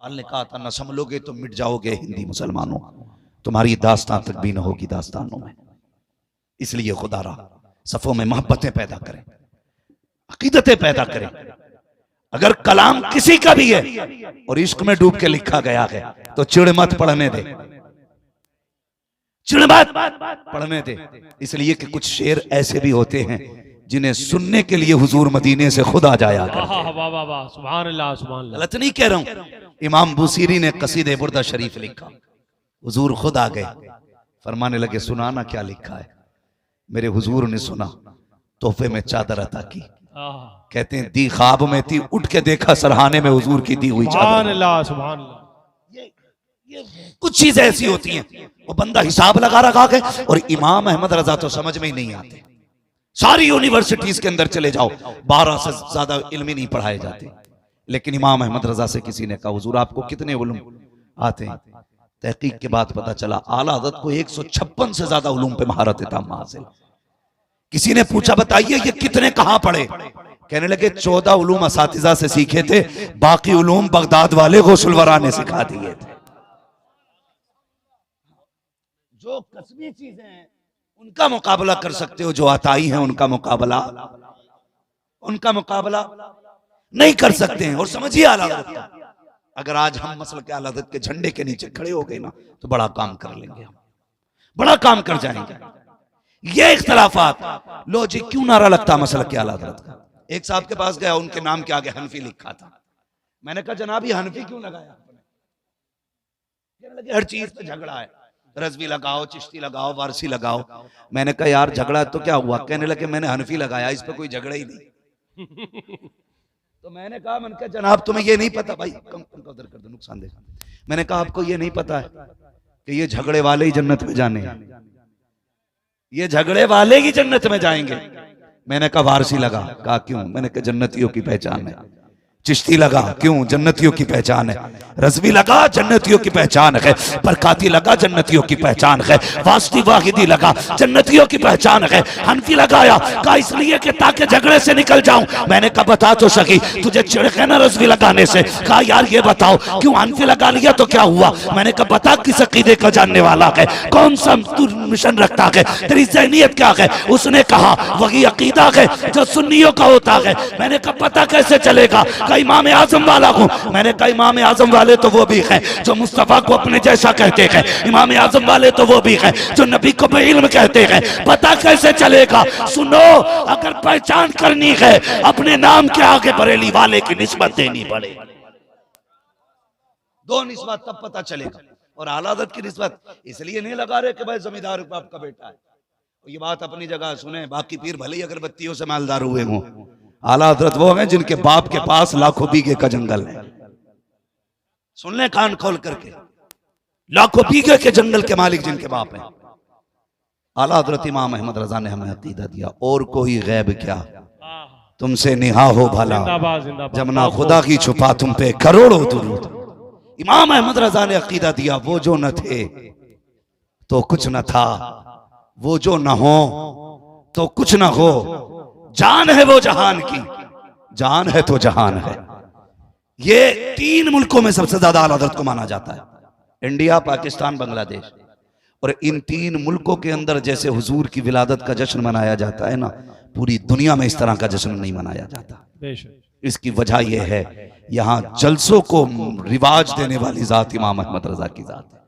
इकबाल ने कहा था, न संभलोगे तो मिट जाओगे हिंदी मुसलमानों, तुम्हारी दास्तान तक भी न होगी दास्तानों में। इसलिए खुदा रहा सफों में मोहब्बतें पैदा करें, अकीदतें पैदा करें। अगर कलाम किसी का भी है और इश्क में डूब के लिखा गया है तो चिड़ मत पढ़ने दे, चिड़ मत पढ़ने दे। इसलिए कि कुछ शेर ऐसे भी होते हैं जिन्हें सुनने के लिए हुजूर मदीने से खुद आ जाया करते हैं। सुभान अल्लाह, सुभान अल्लाह। गलत नहीं कह रहा हूं। इमाम बुसीरी ने कसीदे बुर्दा शरीफ लिखा, हुजूर खुद आ गए, फरमाने लगे सुनाना क्या लिखा है। मेरे हुजूर ने सुना, तोहफे में चादर अता की। कहते हैं दी ख्वाब में थी, उठ के देखा सरहाने में हुजूर की दी हुई चादर। सुभान अल्लाह, सुभान अल्लाह। ये कुछ चीजें ऐसी होती हैं वो बंदा हिसाब लगा रखा है। और इमाम अहमद रजा तो समझ में ही नहीं आते। सारी यूनिवर्सिटीज के अंदर चले जाओ, 12 से ज्यादा इल्मी नहीं पढ़ाए जाते। लेकिन इमाम अहमद रजा से किसी ने कहा हुजूर आपको कितने उलूम आते हैं? तहकीक के बाद पता चला आला हज़रत को 156 से ज्यादा उलूम पे महारत ताम्मा हासिल। किसी ने पूछा बताइए ये कितने कहां पढ़े? कहने लगे 14 उलूम असातिज़ा से सीखे थे, बाकी उलूम बगदाद वाले गौसुल वरा ने सिखा दिए थे। जो कसबी चीजें हैं उनका मुकाबला कर सकते हो, जो अताई हैं उनका मुकाबला नहीं कर सकते हैं। और समझिए आला हज़रत का, अगर आज हम मसल के आला हज़रत के झंडे के नीचे खड़े हो गए ना तो बड़ा काम कर लेंगे, हम बड़ा काम कर जाएंगे। ये इख्तलाफात लो जी क्यों नारा लगता मसल के आला हज़रत का। एक साहब के पास गया, उनके नाम के आगे हनफी लिखा था। मैंने कहा जनाब ये हनफी क्यों लगाया आपने? कहने लगे हर चीज पे झगड़ा है, रज़वी लगाओ, चिश्ती लगाओ, वारसी लगाओ। मैंने कहा यार झगड़ा तो क्या हुआ? कहने लगे मैंने हनफी लगाया, इस पे कोई झगड़ा ही नहीं। तो मैंने कहा जनाब तुम्हें ये नहीं पता भाई, कम उधर कर दो नुकसान देखा। मैंने कहा आपको ये नहीं पता है कि ये झगड़े वाले ही जन्नत में जाने हैं, ये झगड़े वाले ही जन्नत में जाएंगे। मैंने कहा वारसी लगा। कहा क्यों? मैंने कहा जन्नतियों की पहचान है। चिश्ती लगा, क्यों? जन्नतियों की पहचान है। रज़वी लगा, जन्नतियों की पहचान है। बरकाती लगा, जन्नतियों की पहचान है। वास्ती वाहिदी लगा, जन्नतियों की पहचान है। हनफी लगाया, कहा इसलिए कि ताकि झगड़े से निकल जाऊं। मैंने कहा बता तो सकी, तुझे चिढ़ ना रज़वी लगाने से? कहा यार ये बताओ क्यों हनफी लगा लिया तो क्या हुआ? मैंने कहा बता किस अकीदे का जानने वाला है, कौन सा तू मिशन रखता है, तेरी ज़हनियत क्या है? उसने कहा वही अकीदा है जो सुन्नियों का होता है। मैंने कहा पता कैसे चलेगा? इमाम आजम वाला हूं। मैंने कहा इमाम आजम वाले तो वो भी हैं जो मुस्तफा को अपने जैसा कहते हैं, इमाम आजम वाले तो वो भी हैं जो नबी को बेइल्म कहते हैं। पता कैसे चलेगा? सुनो, अगर पहचान करनी है अपने नाम के आगे बरेली वाले की निस्बत देनी पड़े। दो निस्बत तब पता चलेगा। और आला हज़रत की निस्बत इसलिए नहीं लगा रहे कि भाई जमींदार बाप का बेटा है। ये बात अपनी जगह सुने, बाकी पीर भले ही अगरबत्तियों से मालदार हुए हों, आला हज़रत वो हैं जिनके बाप के पास लाखों बीघे का जंगल है। सुन ले कान खोल करके, लाखों बीघे के जंगल के मालिक जिनके बाप हैं। आला हज़रत इमाम अहमद रजा ने हमें अकीदा दिया, और कोई गैब क्या तुमसे निहा हो भला, जब ना खुदा की छुपा तुम पे करोड़ों दुरूद। इमाम अहमद रजा ने अकीदा दिया, वो जो न थे तो कुछ न था, वो जो न हो तो कुछ न हो, जान है वो जहान की, जान है तो जहान है। ये 3 मुल्कों में सबसे ज्यादा आला हज़रत को माना जाता है, इंडिया, पाकिस्तान, बांग्लादेश। और इन 3 मुल्कों के अंदर जैसे हुजूर की विलादत का जश्न मनाया जाता है ना, पूरी दुनिया में इस तरह का जश्न नहीं मनाया जाता। इसकी वजह यह है यहाँ जलसों को रिवाज देने वाली जात इमाम अहमद रजा की जात है।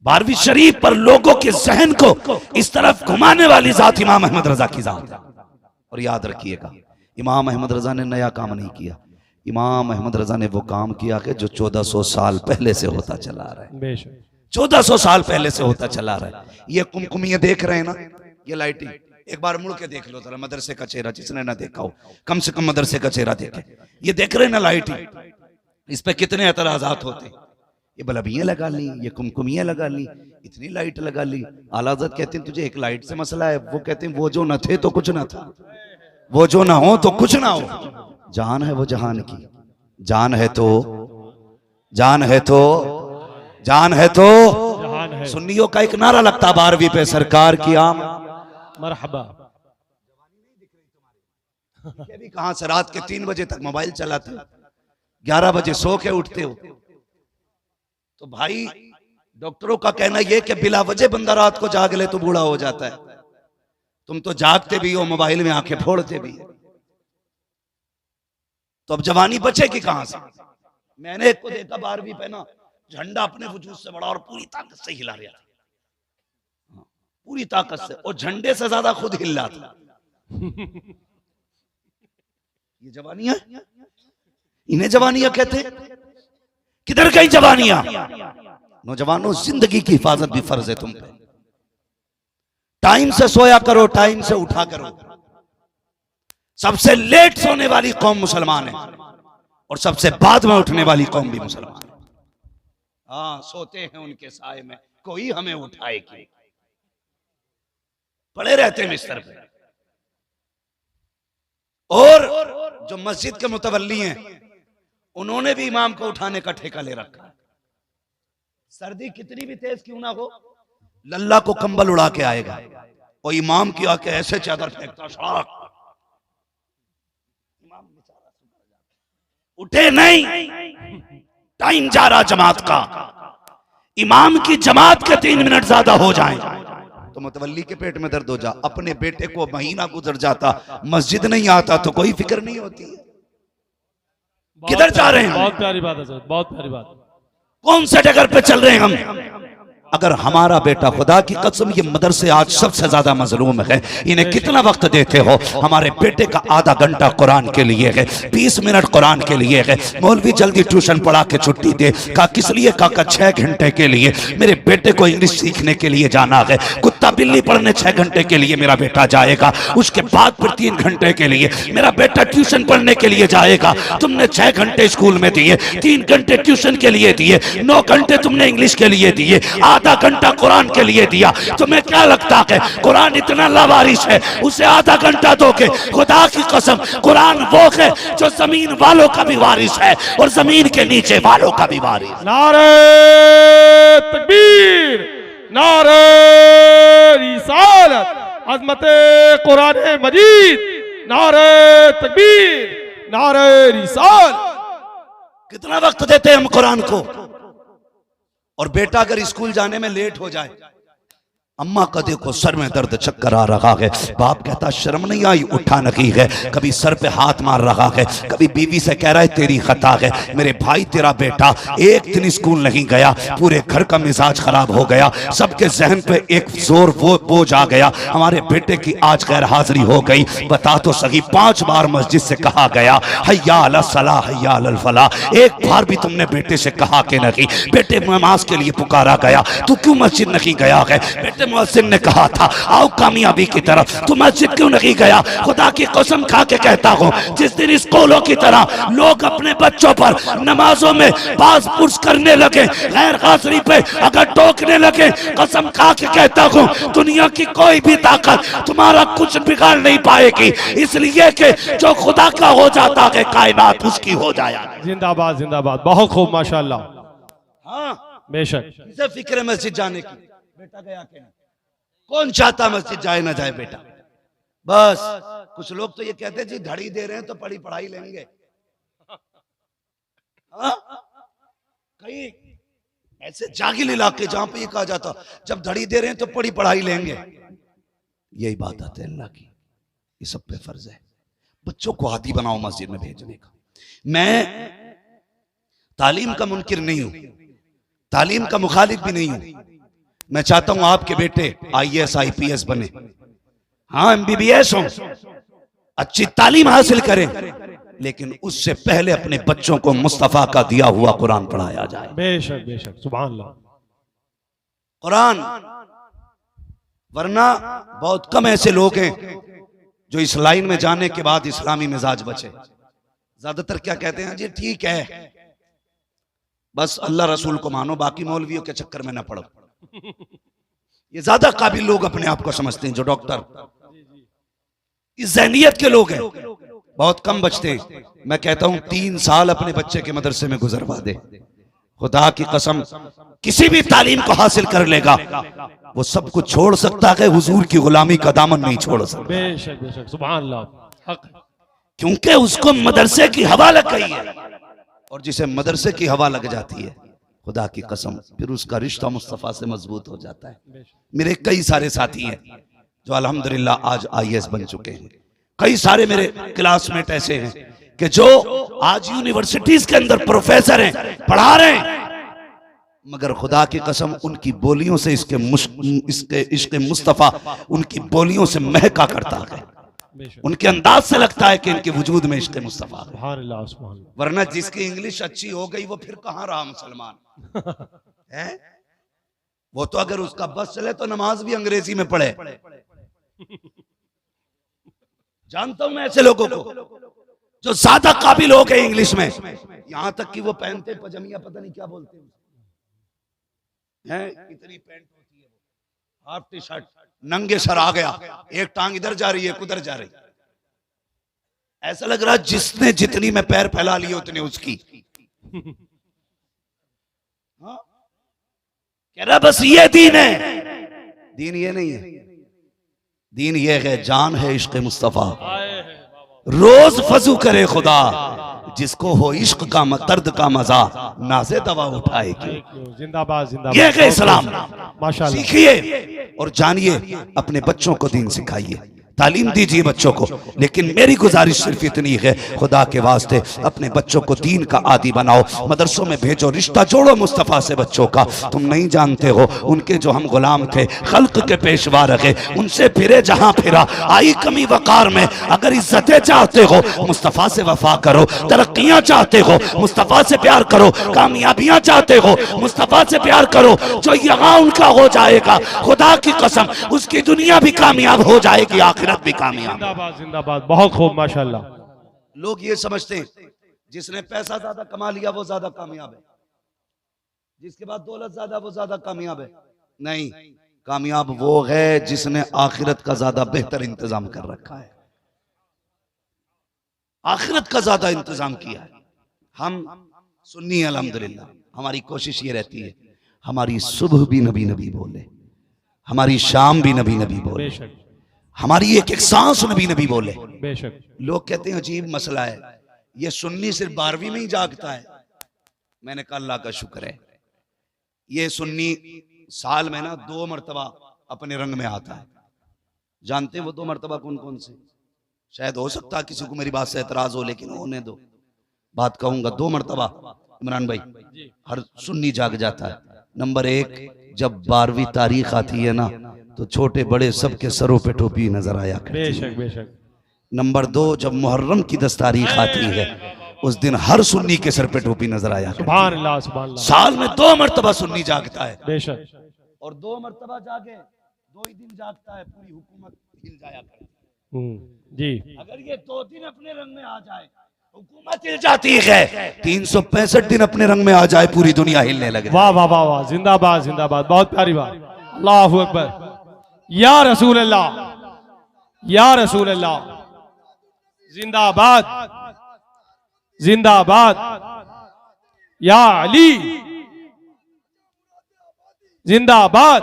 12वीं शरीफ पर लोगों के जहन को इस तरफ घुमाने वाली जात इमाम अहमद रजा की जात है। और याद रखिएगा, इमाम अहमद रजा ने नया काम नहीं किया, इमाम अहमद रजा ने वो काम किया कि जो 1400 साल पहले से होता चला रहा है। 1400 साल पहले से होता चला रहा है। ये कुमकुमियां देख रहे हैं ना, ये लाइटिंग, एक बार मुड़ के देख लो जरा मदरसे का चेहरा, जिसने ना देखा हो कम से कम मदरसे का चेहरा देखे। ये देख रहे हैं ना लाइटिंग, इस पे कितने एतराजात होते। ये बल्बियां लगा ली, ये कुमकुमियां लगा ली, इतनी लाइट लगा ली। आला हज़रत कहते हैं तुझे एक लाइट से मसला है। वो कहते हैं वो जो न थे तो कुछ ना था, वो जो ना हो तो कुछ ना हो। जान है वो जहान की, जान है तो, जान है तो, जान है तो। सुन्नियों का एक नारा लगता 12वीं पे, सरकार की आम मरहबा। कहां से रात के 3 बजे तक मोबाइल चलाते हो, 11 बजे सो के उठते हो, तो भाई डॉक्टरों का कहना यह कि बिला वजह बंदा रात को जाग ले तो बूढ़ा हो जाता है। तुम तो जागते भी हो, मोबाइल में आंखें फोड़ते भी हो, तो अब जवानी बचेगी कहां से? मैंने एक को देखा 12वीं पहना, झंडा अपने वजूद से बड़ा और पूरी ताकत से हिला रहा था, पूरी ताकत से, और झंडे से ज्यादा खुद हिल रहा था। ये जवानियां, इन्हें जवानियां कहते हैं। किधर गई जवानियां? नौजवानों, जिंदगी की हिफाजत भी फर्ज है तुम पे। टाइम से सोया करो, टाइम से उठा करो। सबसे लेट सोने वाली कौम मुसलमान है और सबसे बाद में उठने वाली कौम भी मुसलमान है। हाँ, सोते हैं उनके साए में, कोई हमें उठाए कि पड़े रहते हैं बिस्तर पे। और जो मस्जिद के मुतवल्ली हैं, उन्होंने भी इमाम को उठाने का ठेका ले रखा है। सर्दी कितनी भी तेज क्यों ना हो, लल्ला को कंबल उड़ा के आएगा और इमाम की आके ऐसे चादर फेंकता, शाक इमाम बेचारा उठे नहीं। टाइम जा रहा जमात का, इमाम की जमात के 3 मिनट ज्यादा हो जाएं तो मुतवल्ली के पेट में दर्द हो जा। अपने बेटे को महीना गुजर जाता, मस्जिद नहीं आता तो कोई फिक्र नहीं होती। किधर जा रहे हैं? बहुत प्यारी बात है सर, बहुत प्यारी बात। कौन से डगर पे चल रहे हैं हम? अगर हमारा बेटा, खुदा की कसम, ये मदरसे आज सबसे ज्यादा मजलूम है, इन्हें कितना वक्त देते हो? हमारे बेटे का आधा घंटा कुरान के लिए है, 20 मिनट कुरान के लिए है। मौलवी जल्दी ट्यूशन पढ़ा के छुट्टी दे। का किस लिए? का 6 घंटे के लिए। मेरे बेटे को इंग्लिश सीखने के लिए जाना है। कुत्ता बिल्ली पढ़ने 6 घंटे के लिए मेरा बेटा जाएगा, उसके बाद फिर 3 घंटे के लिए मेरा बेटा ट्यूशन पढ़ने के लिए जाएगा। तुमने 6 घंटे स्कूल में दिए, 3 घंटे ट्यूशन के लिए दिए, 9 घंटे तुमने इंग्लिश के लिए दिए, आधा घंटा कुरान के लिए दिया। तुम्हें क्या लगता है कुरान इतना लावारिस है, उसे आधा घंटा दोगे? खुदा की कसम, कुरान वो है जो जमीन वालों का भी वारिस है और जमीन के नीचे वालों का भी वारिस। नारे तकबीर, नारे रिसालत, अज़मते कुरान मजीद, नारे तकबीर, नारे रिसालत। कितना वक्त देते हैं हम कुरान को? और बेटा अगर स्कूल जाने में लेट हो जाए, अम्मा का देखो सर में दर्द, चक्कर आ रहा है, बाप कहता शर्म नहीं आई, उठा नहीं है, कभी सर पे हाथ मार रहा है, कभी बीवी से कह रहा है तेरी खता है। मेरे भाई, तेरा बेटा एक दिन स्कूल नहीं गया, पूरे घर का मिजाज खराब हो गया, सबके जहन पे एक जोर बोझ आ गया, हमारे बेटे की आज गैर हाजिरी हो गई। बता तो सही, 5 बार मस्जिद से कहा गया हय्या अला सलाह, हय्या अल फलाह, एक बार भी तुमने बेटे से कहा कि नहीं? बेटे नमाज के लिए पुकारा गया, तू क्यों मस्जिद नहीं गया है? बेटे मुअज्जिन ने कहा था आओ कामयाबी की तरफ, तू मस्जिद क्यों नहीं गया? खुदा की कसम खा के कहता हूँ, जिस दिन स्कूलों की तरह लोग अपने बच्चों पर नमाजों में पास पुश करने लगे, गैर हाजिरी पे अगर टोकने लगे, कसम खा के कहता हूँ दुनिया की कोई भी ताकत तुम्हारा कुछ बिगाड़ नहीं पाएगी, इसलिए कि जो खुदा का हो जाता है कायनात उसकी हो जाए। जिंदाबाद, जिंदाबाद, बहुत खूब, माशाल्लाह। हाँ, बेशक। इसे फिक्र है मस्जिद जाने की, बेटा गया कि नहीं? कौन चाहता मस्जिद जाए ना जाए बेटा? बस कुछ लोग तो ये कहते हैं जी धड़ी दे रहे हैं तो पढ़ी पढ़ाई लेंगे। हाँ? कई ऐसे जागिल इलाके जहां पे ये कहा जाता जब धड़ी दे रहे हैं तो पढ़ी पढ़ाई लेंगे। यही बात आती है अल्लाह की, ये सब पे फर्ज है बच्चों को आदी बनाओ मस्जिद में भेजने का। मैं तालीम का मुनकिर नहीं हूं, तालीम का मुखालिफ भी नहीं हूं। मैं चाहता हूं आपके बेटे IAS IPS बने, हाँ MBBS हो, अच्छी तालीम हासिल करें, लेकिन उससे पहले अपने बच्चों को मुस्तफा का दिया हुआ कुरान पढ़ाया जाए। बेशक, बेशक, सुभान अल्लाह। कुरान, वरना बहुत कम ऐसे लोग हैं जो इस लाइन में जाने के बाद इस्लामी मिजाज बचे। ज्यादातर क्या कहते हैं जी ठीक है बस अल्लाह रसूल को मानो, बाकी मौलवियों के चक्कर में ना पड़ो। ये ज्यादा काबिल लोग अपने आप को समझते हैं, जो डॉक्टर इस ज़हनियत के लोग हैं बहुत कम बचते हैं। मैं कहता हूं 3 साल अपने बच्चे के मदरसे में गुजरवा दे, खुदा की कसम किसी भी तालीम को हासिल कर लेगा, वो सब कुछ छोड़ सकता है, हुजूर की गुलामी का दामन नहीं छोड़ सकता। बेशक, बेशक, सुभान अल्लाह, हक। क्योंकि उसको मदरसे की हवा लग गई है, और जिसे मदरसे की हवा लग जाती है खुदा की कसम फिर उसका रिश्ता मुस्तफ़ा से मजबूत हो जाता है। मेरे कई सारे साथी हैं जो अल्हम्दुलिल्लाह आज IAS बन चुके हैं। कई सारे मेरे क्लासमेट ऐसे हैं कि जो आज यूनिवर्सिटीज के अंदर प्रोफेसर हैं, पढ़ा रहे हैं, मगर खुदा की कसम उनकी बोलियों से इसके इश्क़ मुस्तफ़ा उनकी बोलियों से महका करता है। उनके अंदाज से लगता है कि इनके वजूद में इश्क़ मुस्तफ़ा है। वरना जिसकी इंग्लिश अच्छी हो गई वो फिर कहाँ रहा मुसलमान है? वो तो अगर उसका बस चले तो नमाज भी अंग्रेजी में पढ़े। जानता हूं मैं ऐसे लोगों को जो ज्यादा काबिल हो गए इंग्लिश में, यहां तक कि वो पहनते पजामिया पता नहीं क्या बोलते हैं, इतनी पैंट होती है, हाफ टी शर्ट, नंगे सर आ गया, एक टांग इधर जा रही है उधर जा रही, ऐसा लग रहा जिसने जितनी में पैर फैला लिए उतने उसकी। हाँ? कह रहा बस ये दीन है। दीन ये नहीं है, दीन ये है, जान है इश्क़ मुस्तफ़ा। रोज फजू करे खुदा, जिसको हो इश्क का दर्द का मजा, नाज़े दवा उठाएगी। जिंदाबाद जिंदाबाद। ये है इस्लाम। माशाल्लाह। सीखिए और जानिए, अपने बच्चों को दीन सिखाइए, तालीम दीजिए बच्चों को। लेकिन मेरी गुजारिश सिर्फ इतनी है, खुदा के वास्ते अपने बच्चों को दीन का आदी बनाओ, मदरसों में भेजो, रिश्ता जोड़ो मुस्तफ़ा से बच्चों का। तुम नहीं जानते हो उनके जो हम गुलाम थे, खल्क के पेशवा रखे, उनसे फिरे जहां फिरा, आई कमी वकार में। अगर इज्जतें चाहते हो मुस्तफ़ा से वफा करो, तरक्कियां चाहते हो मुस्तफ़ा से प्यार करो, कामयाबियां चाहते हो मुस्तफ़ा से प्यार करो। जो यहाँ उनका हो जाएगा, खुदा की कसम उसकी दुनिया भी कामयाब हो जाएगी, आखिरत भी कामयाब। जिंदाबाद जिंदाबाद। बहुत खूब माशाल्लाह। लोग ये समझते हैं जिसने पैसा ज्यादा कमा लिया वो ज्यादा कामयाब है, जिसके बाद दौलत ज्यादा वो ज्यादा कामयाब है। नहीं, कामयाब वो है जिसने आखिरत का ज्यादा बेहतर इंतजाम कर रखा है, आखिरत का ज्यादा इंतजाम किया है। हम सुन्नी अल्हम्दुलिल्लाह, हमारी कोशिश ये रहती है हमारी सुबह भी नबी नबी बोले, हमारी शाम भी नबी नबी बोले, हमारी एक एक सांस नबी नबी बोले। बेशक। लोग कहते हैं अजीब मसला है, ये सुन्नी सिर्फ 12वीं में ही जागता है। मैंने कहा अल्लाह का शुक्र है, ये सुन्नी साल में ना 2 मरतबा अपने रंग में आता है। जानते हैं वो 2 मरतबा कौन कौन से? शायद हो सकता है किसी को मेरी बात से एतराज हो, लेकिन होने दो, बात कहूंगा। 2 मरतबा इमरान भाई हर सुन्नी जाग जाता है। नंबर 1, जब 12वीं तारीख आती है ना, तो छोटे बड़े सबके सरों पे टोपी नजर आया करती है। बेशक बेशक। नंबर 2, जब मुहर्रम की 10 तारीख आती है, उस दिन हर सुन्नी के सर पे टोपी नजर आया करती है। सुभान अल्लाह सुभान अल्लाह। साल में 2 मरतबा सुन्नी जागता है। बेशक। और 2 मरतबा जागे, 2 ही दिन जागता है, पूरी हुकूमत हिल जाया करती है। जी। अगर ये 2 दिन अपने रंग में आ जाए, हुकूमत हिल जाती है। 365 दिन अपने रंग में आ जाए, पूरी दुनिया हिलने लगे। वाह वाह वाह वाह। जिंदाबाद जिंदाबाद। बहुत प्यारी बात। अल्लाहु अकबर। या रसूल अल्लाह, या रसूल अल्लाह। जिंदाबाद जिंदाबाद। या अली जिंदाबाद।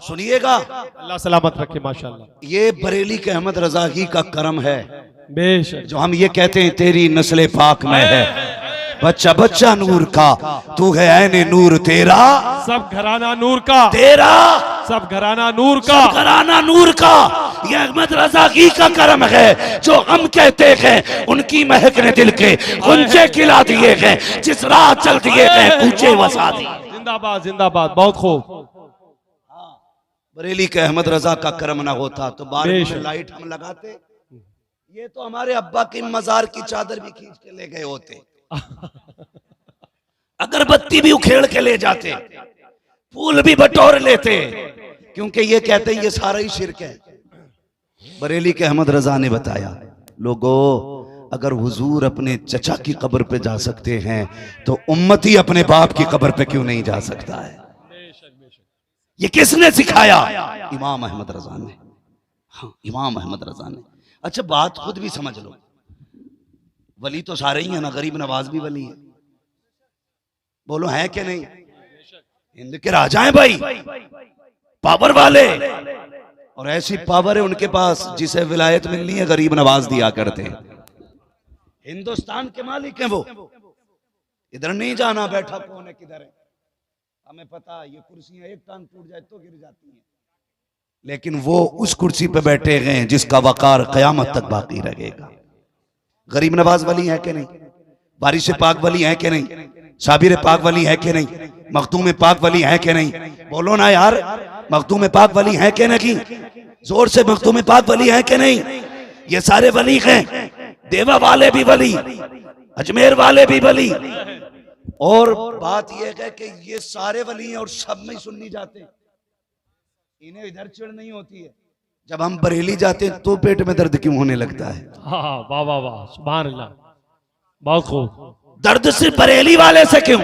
सुनिएगा, अल्लाह सलामत रखे। माशाल्लाह। ये बरेली के अहमद रजा ही का करम है बेशक। जो हम ये कहते हैं तेरी नस्ल पाक में है। बच्चा बच्चा नूर का, तू है ऐने नूर तेरा, सब घराना नूर का, तेरा सब घराना नूर का, घराना नूर का। ये अहमद रजा की का करम है जो हम कहते हैं उनकी महक ने दिल के गुंजे खिला दिए हैं, जिस राह चल दिए हैं ऊंचे वसा दिए। जिंदाबाद जिंदाबाद। बहुत खूब। बरेली के अहमद रजा का करम ना होता तो 12 में लाइट हम लगाते, ये तो हमारे अब्बा की मजार की चादर भी खींच के ले गए होते, अगरबत्ती भी उखेड़ के ले जाते, फूल भी बटोर लेते, क्योंकि ये कहते हैं ये सारा ही शिरक है। बरेली के अहमद रजा ने बताया, लोगों अगर हुजूर अपने चचा की कब्र पे जा सकते हैं तो उम्मती अपने बाप की कब्र पे क्यों नहीं जा सकता है? ये किसने सिखाया? इमाम अहमद रजा ने। हाँ, इमाम अहमद रजा ने। अच्छा, बात खुद भी समझ लो, वली तो सारे ही है ना, गरीब नवाज भी वली है, बोलो है कि नहीं? हिंद के राजा हैं भाई, पावर वाले, और ऐसी पावर है उनके पास जिसे विलायत मिलनी है गरीब नवाज दिया करते हैं। हिंदुस्तान के मालिक हैं वो, इधर नहीं जाना बैठा कौन है किधर है, हमें पता है ये कुर्सियां एक टांग टूट जाए तो गिर जाती हैं, लेकिन वो उस कुर्सी पे बैठे हैं जिसका वकार कयामत तक बाकी रहेगा। गरीब नवाज वली है कि नहीं, बारिश पाक वली है कि नहीं, साबिर पाक वली है कि नहीं, मखदूम पाक वली है कि नहीं? बोलो ना यार, मखदूम पाक वली है कि नहीं? जोर से, मखदूम पाक वली है कि नहीं? ये सारे वली हैं, देवा वाले भी वली, अजमेर वाले भी वली। और बात यह है कि ये सारे वली हैं और सब में सुन्नी जाते हैं, इन्हें इधर चिढ़ नहीं होती है। जब हम बरेली जाते हैं तो पेट में दर्द क्यों होने लगता है? हाँ, वाह वाह वाह, सुभान अल्लाह, बहुत खूब। दर्द सिर्फ बरेली वाले से क्यों?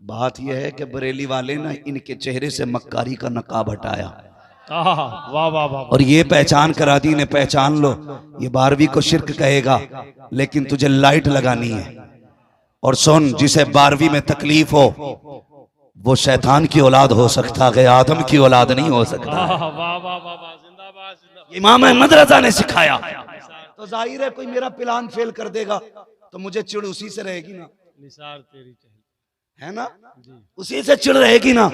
बात यह है कि बरेली वाले ना इनके चेहरे से मक्कारी का नकाब हटाया, वाह वाह वाह, और ये पहचान करा दी, इन्हें पहचान लो, ये 12वीं को शिर्क कहेगा लेकिन तुझे लाइट लगानी है। और सुन, जिसे 12वीं में तकलीफ हो वो शैतान की औलाद हो सकता है, आदम की औलाद नहीं हो सकता। वाह वाह वाह वाह, जिंदाबाद जिंदाबाद। इमाम अहमद रजा ने सिखाया। तो जाहिर है कोई मेरा प्लान फेल कर देगा तो मुझे चिढ़ उसी से रहेगी ना, निसार तेरी चहल, है ना? उसी से चिढ़ रहेगी ना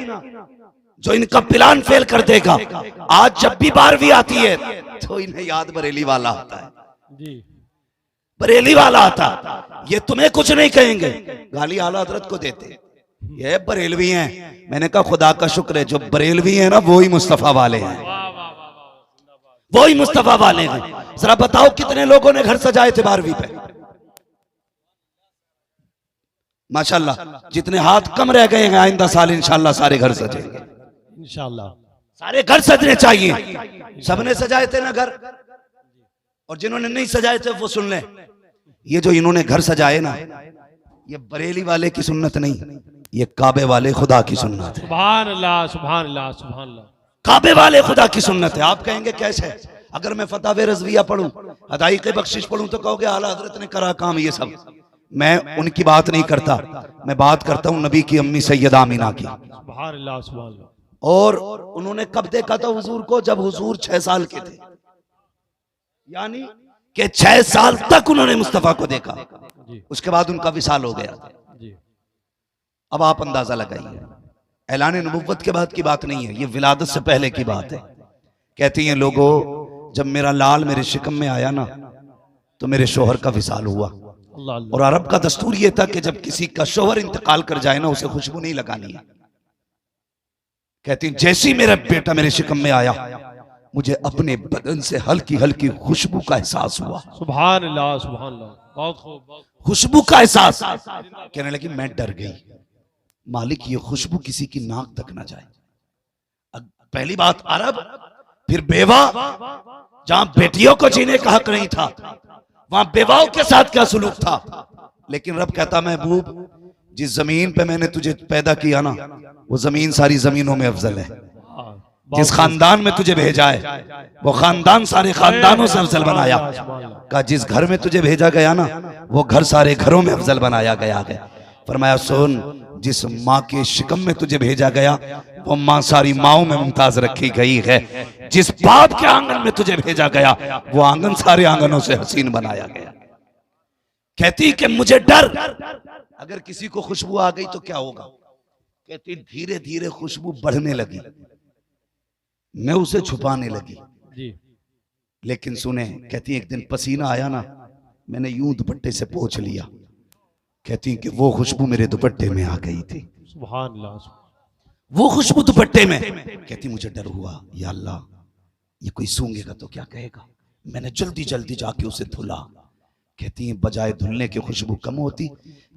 जो इनका प्लान फेल कर देगा। आज जब भी 12वीं आती है तो इन्हें याद बरेली वाला आता है, जी बरेली वाला आता। ये तुम्हें कुछ नहीं कहेंगे, गाली आला हजरत को देते, ये बरेलवी हैं। मैंने कहा खुदा का शुक्र है जो बरेलवी हैं ना वो ही मुस्तफा वाले हैं, वो ही मुस्तफा वाले हैं। जरा बताओ कितने लोगों ने घर सजाए थे 12वीं पे? माशाल्लाह, जितने हाथ कम रह गए हैं आइंदा साल इंशाल्लाह सारे घर सजेंगे, इंशाल्लाह सारे घर सजने चाहिए। सबने सजाए थे ना घर, और जिन्होंने नहीं सजाए थे वो सुन ले, ये जो इन्होंने घर सजाए ना ये बरेली वाले की सुन्नत नहीं, ये काबे वाले खुदा की सुन्नत है। सुभान अल्लाह सुभान अल्लाह सुभान अल्लाह, काबे वाले खुदा की सुन्नत है। आप कहेंगे कैसे? अगर मैं फतावे रज़विया पढ़ूं, अदाई के बख्शिश पढ़ूं तो कहोगे आला हजरत ने करा काम ये सब। मैं उनकी बात नहीं करता, मैं बात करता हूं नबी की अम्मी सैयदा आमीना की। सुभान अल्लाह सुभान अल्लाह। और उन्होंने कब देखा था हुजूर को? जब हुजूर 6 साल के थे, यानी कि 6 साल तक उन्होंने मुस्तफा को देखा, उसके बाद उनका विसाल हो गया। अब आप अंदाजा लगाइए, ऐलान नबुव्वत के बाद की बात नहीं है, ये विलादत से पहले की बात है। कहती हैं लोगों, जब मेरा लाल मेरे शिकम में आया ना तो मेरे शोहर का विसाल हुआ। और अरब का दस्तूर ये था कि जब किसी का शोहर इंतकाल कर जाए ना उसे खुशबू नहीं लगानी है। कहती जैसे ही मेरा बेटा मेरे शिकम में आया मुझे अपने बदन से हल्की हल्की खुशबू का एहसास हुआ। सुभान अल्लाह सुभान अल्लाह, बहुत खूब। खुशबू का एहसास। कहने लगी मैं डर गई, मालिक ये खुशबू किसी की नाक तक ना जाए। पहली बात अरब, फिर बेवा, जहां बेटियों को जीने का हक नहीं था वहां बेवाओं के साथ क्या सुलूक था। लेकिन रब कहता महबूब जिस जमीन पे मैंने तुझे पैदा किया ना वो जमीन सारी जमीनों में अफजल है। जिस खानदान में तुझे भेजा है वो खानदान सारे खानदानों से अफजल बनाया। का जिस घर में तुझे भेजा गया ना वो घर सारे घरों में अफजल बनाया गया है। फरमाया सुन, जिस माँ के शिकम में तुझे भेजा गया वो माँ सारी माओं में मुमताज रखी गई है। जिस बाप के आंगन में तुझे भेजा गया वो आंगन सारे आंगनों से हसीन बनाया गया। कहती कि मुझे डर, अगर किसी को खुशबू आ गई तो क्या होगा। कहती धीरे धीरे खुशबू बढ़ने लगी, मैं उसे छुपाने लगी जी। लेकिन सुने, कहती एक दिन पसीना आया ना मैंने यूं दुपट्टे से पोंछ लिया। कहती कि वो खुशबू मेरे दुपट्टे में आ गई थी। सुभान अल्लाह, वो खुशबू दुपट्टे में। कहती मुझे डर हुआ, या अल्लाह ये कोई सूंघेगा तो क्या कहेगा। मैंने जल्दी जल्दी जाके उसे धुला। कहती है बजाय धुलने की खुशबू कम होती,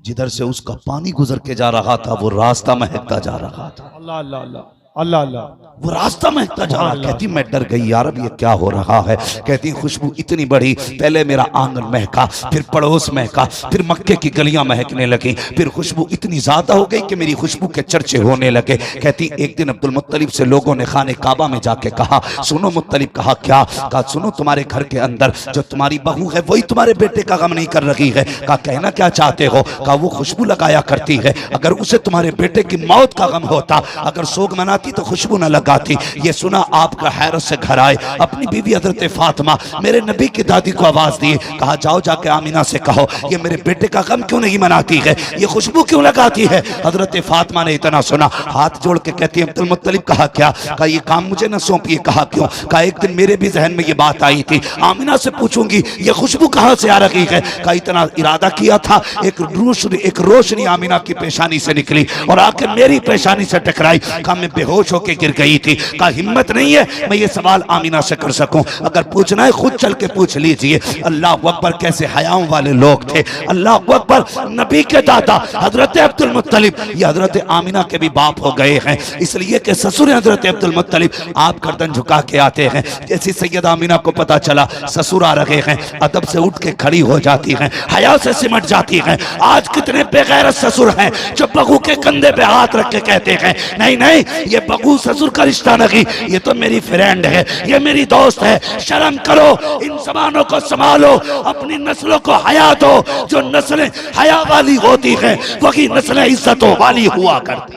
जिधर से उसका पानी गुजर के जा रहा था वो रास्ता महकता जा रहा था। अल्लाह अल्लाह अल्लाह अल्लाह अल्लाह, वो रास्ता महकता जा रहा। कहती मैं डर गई, यार अब ये क्या हो रहा है। कहती खुशबू इतनी बड़ी, पहले मेरा आंगन महका, फिर पड़ोस महका, फिर मक्के की गलियां महकने लगी, फिर खुशबू इतनी ज्यादा हो गई कि मेरी खुशबू के चर्चे होने लगे। कहती एक दिन अब्दुल मुत्तलिब से लोगों ने खाने काबा में जाके कहा सुनो मुत्तलिब। कहा क्या। कहा सुनो तुम्हारे घर के अंदर जो तुम्हारी बहू है वही तुम्हारे बेटे का गम नहीं कर रही है। कहा कहना क्या चाहते हो। कहा वो खुशबू लगाया करती है, अगर उसे तुम्हारे बेटे की मौत का गम होता, अगर सोग मनाती बनाती तो खुशबू न लगाती। ये सुना आपका हैरत से घर आए, अपनी बीवी हजरत फातिमा मेरे नबी की दादी को आवाज दिए, कहा जाओ जाके आमिना से कहो ये मेरे बेटे का गम क्यों नहीं मनाती है, ये खुशबू क्यों लगाती है। हजरत फातिमा ने इतना सुना, हाथ जोड़ के कहती है अब्दुल मुत्तलिब कहा क्या, कहा ये काम मुझे न सौंपिए। कहा क्यों, कहा एक दिन मेरे भी जहन में ये बात आई थी, आमिना से पूछूंगी ये खुशबू कहां से आ रही है। कहा इतना इरादा किया था, एक रोशनी आमिना की पेशानी से निकली और आके मेरी पेशानी से टकराई। कहा मैं बेहोश होके गिर गई थी। कहा हिम्मत नहीं है मैं ये सवाल आमिना से कर सकूं, अगर पूछना है खुद चल के पूछ लीजिए। अल्लाह अकबर, कैसे हयाओं वाले लोग थे। अल्लाह अकबर, नबी के दादा हजरत अब्दुल मुत्तलिब ये हजरत आमिना के भी बाप हो गए हैं, इसलिए कि ससुर हजरत अब्दुल मुत्तलिब आप गर्दन झुका के आते हैं। जैसी सैयदा आमिना को पता चला ससुर आ रहे हैं, अदब से उठ के खड़ी हो जाती हैं, हया से सिमट जाती हैं। आज कितने बेगैरत ससुर हैं जो बहू के कंधे पे हाथ रख के कहते हैं नहीं नहीं ये बहू ससुर का रिश्ता नहीं, ये तो मेरी फ्रेंड है, ये मेरी दोस्त है। शर्म करो, इन जबानों को संभालो, अपनी नस्लों को हया दो। जो नस्लें हया वाली होती हैं वही नस्लें इज्जतों वाली हुआ करती।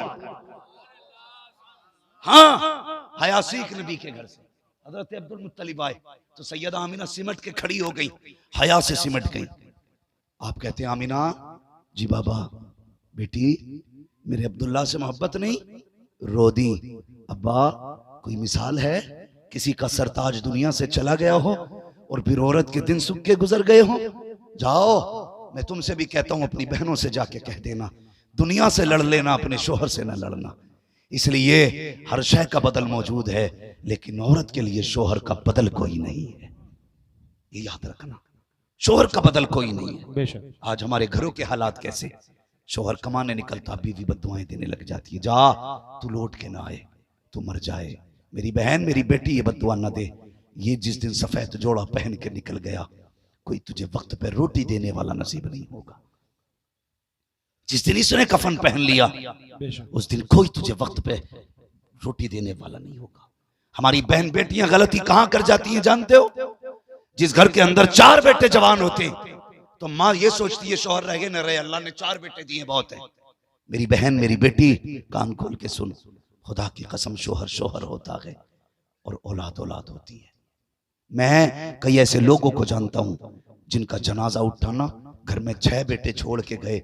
हाँ, हया सीख नबी के घर से। हजरत अब्दुल मुत्तलिब आए तो सैयदा आमिना सिमट के खड़ी हो गई, हया से सिमट गई। आप कहते हैं आमिना जी बाबा बेटी मेरे अब्दुल्ला से मोहब्बत नहीं, रो दी। अब्बा कोई मिसाल है, किसी का सरताज दुनिया से चला गया हो और फिर औरत के दिन सुख के गुजर गए हो। जाओ, मैं तुमसे भी कहता हूं अपनी बहनों से जाके कह देना दुनिया से लड़ लेना, अपने शोहर से न लड़ना। इसलिए हर शय का बदल मौजूद है, लेकिन औरत के लिए शोहर का बदल कोई नहीं है, ये याद रखना। शोहर का बदल कोई नहीं है। बेशक आज हमारे घरों के हालात कैसे, शोहर कमाने निकलता बीवी बद्दुआएं देने लग जाती है, जा तू लौट के ना आए, तू मर जाए, मेरी बहन मेरी बेटी ये बद्दुआ न दे। ये जिस दिन सफेद जोड़ा पहन के निकल गया, कोई तुझे वक्त पे रोटी देने वाला नसीब नहीं होगा। जिस दिन इसने कफन पहन लिया उस दिन कोई तुझे वक्त पे रोटी देने वाला नहीं होगा। हमारी बहन बेटियां गलती कहां कर जाती हैं जानते हो, जिस घर के अंदर 4 बेटे जवान होते हैं तो माँ ये सोचती है शौहर रहे न रहे, अल्लाह ने 4 बेटे दिए बहुत है। मेरी बहन मेरी बेटी कान खोल के सुन, खुदा की कसम शोहर शोहर होता है और औलाद औलाद होती है। मैं कई ऐसे लोगों को जानता हूं जिनका जनाजा उठाना घर में 6 बेटे छोड़ के गए,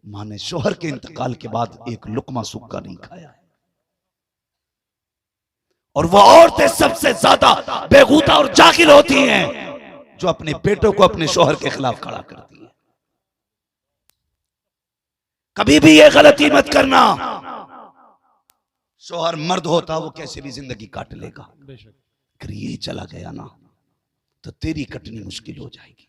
मां ने शोहर के इंतकाल के बाद एक लुकमा सूखा नहीं खाया है। और वो औरतें सबसे ज्यादा बेगूता और जाकिल होती हैं जो अपने बेटों को अपने शोहर के खिलाफ खड़ा करती है। कभी भी ये गलती मत करना, शोहर मर्द होता वो कैसे भी जिंदगी काट लेगा, अगर ये चला गया ना तो तेरी कटनी मुश्किल हो जाएगी।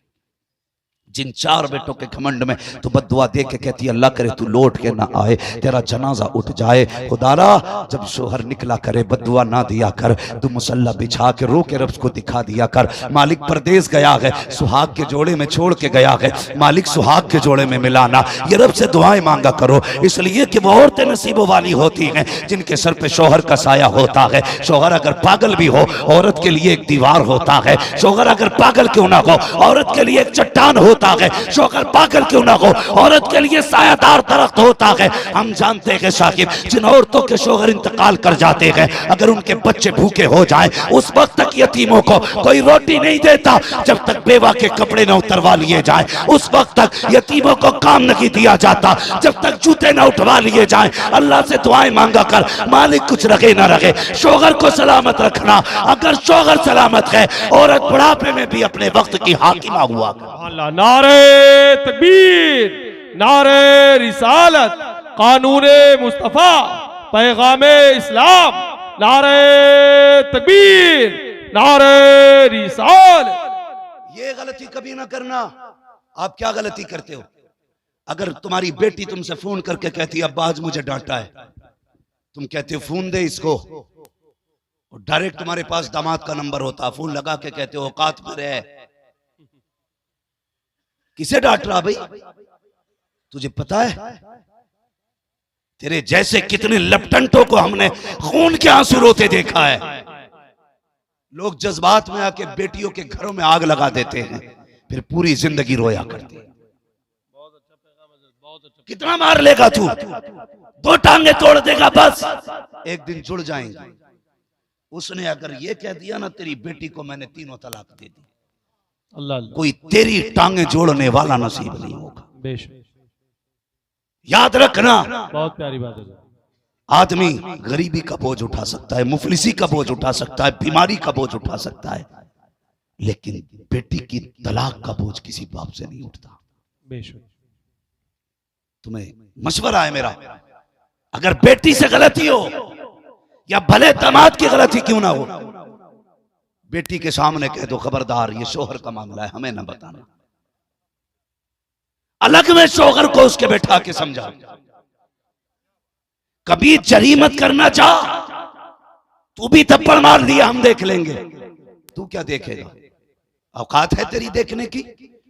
जिन 4 बेटों के घमंड में तो बद्दुआ दे के कहती है अल्लाह करे तू लौट के ना आए, तेरा जनाजा उठ जाए। खुदारा जब शोहर निकला करे बद्दुआ ना दिया कर, तू मुसल्ला बिछा के रो के रब को दिखा दिया कर। मालिक परदेस गया है, सुहाग के जोड़े में छोड़ के गया है, मालिक सुहाग के जोड़े में मिलाना। ये रब से दुआएं मांगा करो, इसलिए कि वो औरतें नसीबों वाली होती हैं जिनके सर पे शोहर का साया होता है। शोहर अगर पागल भी हो औरत के लिए एक दीवार होता है, शोहर अगर पागल क्यों ना हो औरत के लिए एक चट्टान होता है, शोहर पागल क्यों ना हो औरत के लिए सायादार दरख्त होता है। हम जानते हैं साहिब जिन औरतों के शोहर इंतकाल कर जाते हैं अगर उनके बच्चे भूखे हो जाएं उस वक्त तक यतीमों को कोई रोटी नहीं देता जब तक बेवा के कपड़े न उतरवा लिए जाएं, उस वक्त तक यतीमों को काम नहीं दिया जाता जब तक जूते न उठवा लिए जाएं। अल्लाह से दुआएं मांगा कर, मालिक कुछ रखे ना रखे शोहर को सलामत रखना। अगर शोहर सलामत है औरत बुढ़ापे में भी अपने वक्त की हाकिमा हुआ कर। नारे तकबीर, नारे रिसालत, कानूने मुस्तफा, पैगामे इस्लाम, नारे तकबीर, नारे रिसालत। ये गलती कभी ना करना। आप क्या गलती करते हो, अगर तुम्हारी बेटी तुमसे फोन करके कहती है अब्बा आज मुझे डांटा है, तुम कहते हो फोन दे इसको, और डायरेक्ट तुम्हारे पास दामाद का नंबर होता, फोन लगा के कहते हो औकात पर है, किसे डांट रहा भाई, तुझे पता है तेरे जैसे कितने लपटंटों को हमने खून के आंसू रोते देखा है। लोग जज्बात में आके बेटियों के घरों में आग लगा देते हैं, फिर पूरी जिंदगी रोया करते हैं। कितना मार लेगा तू, 2 टांगे तोड़ देगा बस। एक दिन जुड़ जाएंगे। उसने अगर ये कह दिया ना तेरी बेटी को मैंने 3 तलाक दे दी, अल्लाह अल्लाह, कोई तेरी टांगे जोड़ने वाला नसीब नहीं होगा। बेशक, याद रखना, बहुत प्यारी बात है। आदमी गरीबी का बोझ उठा सकता है, मुफलिसी का बोझ उठा सकता है, बीमारी का बोझ उठा सकता है, लेकिन बेटी की तलाक का बोझ किसी बाप से नहीं उठता। बेशक, तुम्हें मशवरा है मेरा, अगर बेटी से गलती हो या भले दामाद की गलती क्यों ना हो, बेटी के सामने कह दो खबरदार ये शोहर का मामला है, हमें ना बताना। अलग में शोहर को उसके बैठा के समझा, कभी जरी मत करना चाह, तू भी थप्पड़ मार दिया हम देख लेंगे, तू क्या देखेगा? औकात है तेरी देखने की?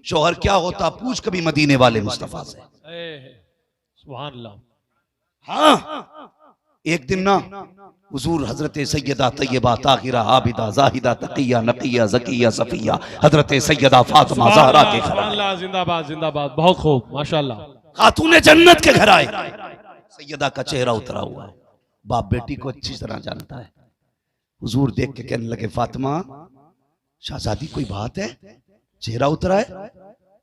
शोहर क्या होता पूछ कभी मदीने वाले मुस्तफा से। सुभान अल्लाह। हाँ, एक दिन ना हुजूर हजरत सैयदा तैयबा ताहिरा आबिदा जाहिदा तकिया नकिया जकिया सफिया हजरत सैयदा फातिमा ज़हरा के घर, अल्लाह जिंदाबाद जिंदाबाद, बहुत खूब माशाअल्लाह। खातूने जन्नत के घर आए, सैयदा का चेहरा उतरा हुआ है, बाप बेटी को अच्छी तरह जानता है। हुजूर देख के कहने लगे फातिमा शहजादी कोई बात है, चेहरा उतरा है?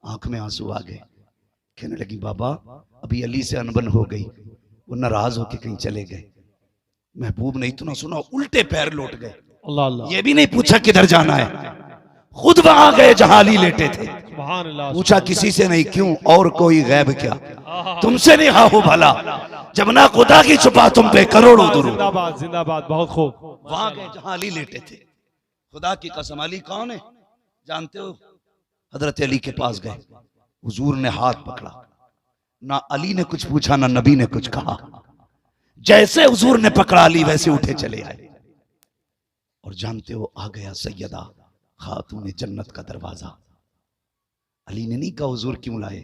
आंख में आंसू आ गए। कहने लगी बाबा अभी अली से अनबन हो गई, वो नाराज होके कहीं चले गए, महबूब ने इतना सुना उल्टे पैर लौट गए, अल्लाह अल्लाह, ये भी नहीं पूछा किधर जाना है, खुद वहां गए जहां अली लेटे थे, सुभान अल्लाह। पूछा किसी से नहीं, क्यों और कोई गैब क्या, तुमसे नहीं हो भला, जब ना खुदा की छुपा तुम पे करोड़ों दुरूद। जिंदाबाद जिंदाबाद, बहुत खूब। वहां गए जहां अली लेटे थे, खुदा की कसम अली कौन है जानते हो? हजरत अली के पास गए, हुजूर ने हाथ पकड़ा, ना अली ने कुछ पूछा ना नबी ने कुछ कहा, जैसे हुजूर ने पकड़ा अली वैसे उठे चले आए। और जानते हो आ गया सैयदा खातून जन्नत का दरवाजा। अली ने नहीं कहा हुजूर क्यों लाए,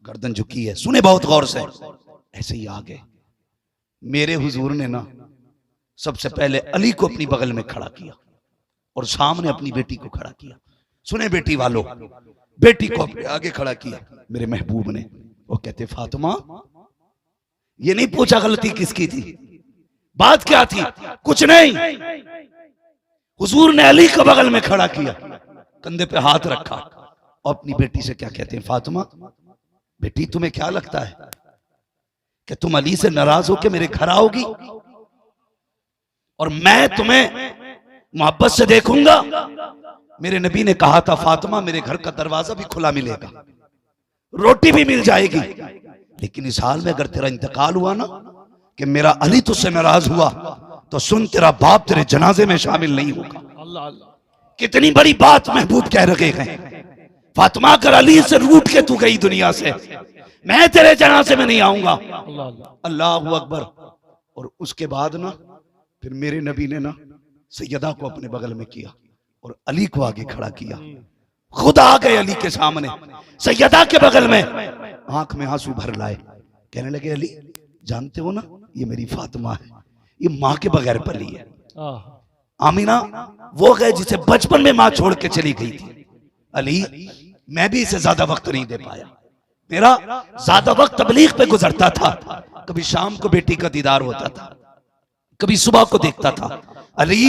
गर्दन झुकी है, सुने बहुत गौर से, ऐसे ही आ गए। मेरे हुजूर ने ना सबसे पहले अली को अपनी बगल में खड़ा किया और सामने अपनी बेटी को खड़ा किया। सुने बेटी वालों, बेटी को अपने आगे खड़ा किया मेरे महबूब ने। वो कहते फातिमा ये नहीं पूछा गलती किसकी थी, बात क्या थी, कुछ नहीं। हुजूर ने अली को बगल में खड़ा किया, कंधे पे हाथ रखा और अपनी बेटी से क्या कहते हैं, फातिमा बेटी तुम्हें क्या लगता है कि तुम अली से नाराज होकर मेरे घर आओगी और मैं तुम्हें मोहब्बत से देखूंगा? मेरे नबी ने कहा था फातिमा मेरे घर का दरवाजा भी खुला मिलेगा, रोटी भी मिल जाएगी, लेकिन इस हाल में अगर तेरा इंतकाल हुआ ना कि मेरा अली तुझसे नाराज हुआ तो सुन तेरा बाप तेरे जनाजे में शामिल नहीं होगा। अल्लाह अल्लाह, कितनी बड़ी बात महबूब कह रखे हैं। फातिमा अगर अली से रूठ के तू गई दुनिया से, मैं तेरे जनाजे में नहीं आऊंगा। अल्लाह अल्लाह, अल्लाहु अकबर। और उसके बाद ना फिर मेरे नबी ने ना सैयदा को अपने बगल में किया और अली को आगे खड़ा किया, खुद आ गए अली के सामने सैयदा के बगल में, आंख में आंसू भर लाए, कहने लगे अली जानते हो ना ये मेरी फातिमा है, ये माँ के बगैर पली है। आमीना वो गए जिसे बचपन में माँ छोड़ के चली गई थी। अली मैं भी इसे ज्यादा वक्त नहीं दे पाया, मेरा ज्यादा वक्त तबलीग पे गुजरता था, कभी शाम को बेटी का दीदार होता था, कभी सुबह को देखता था। अली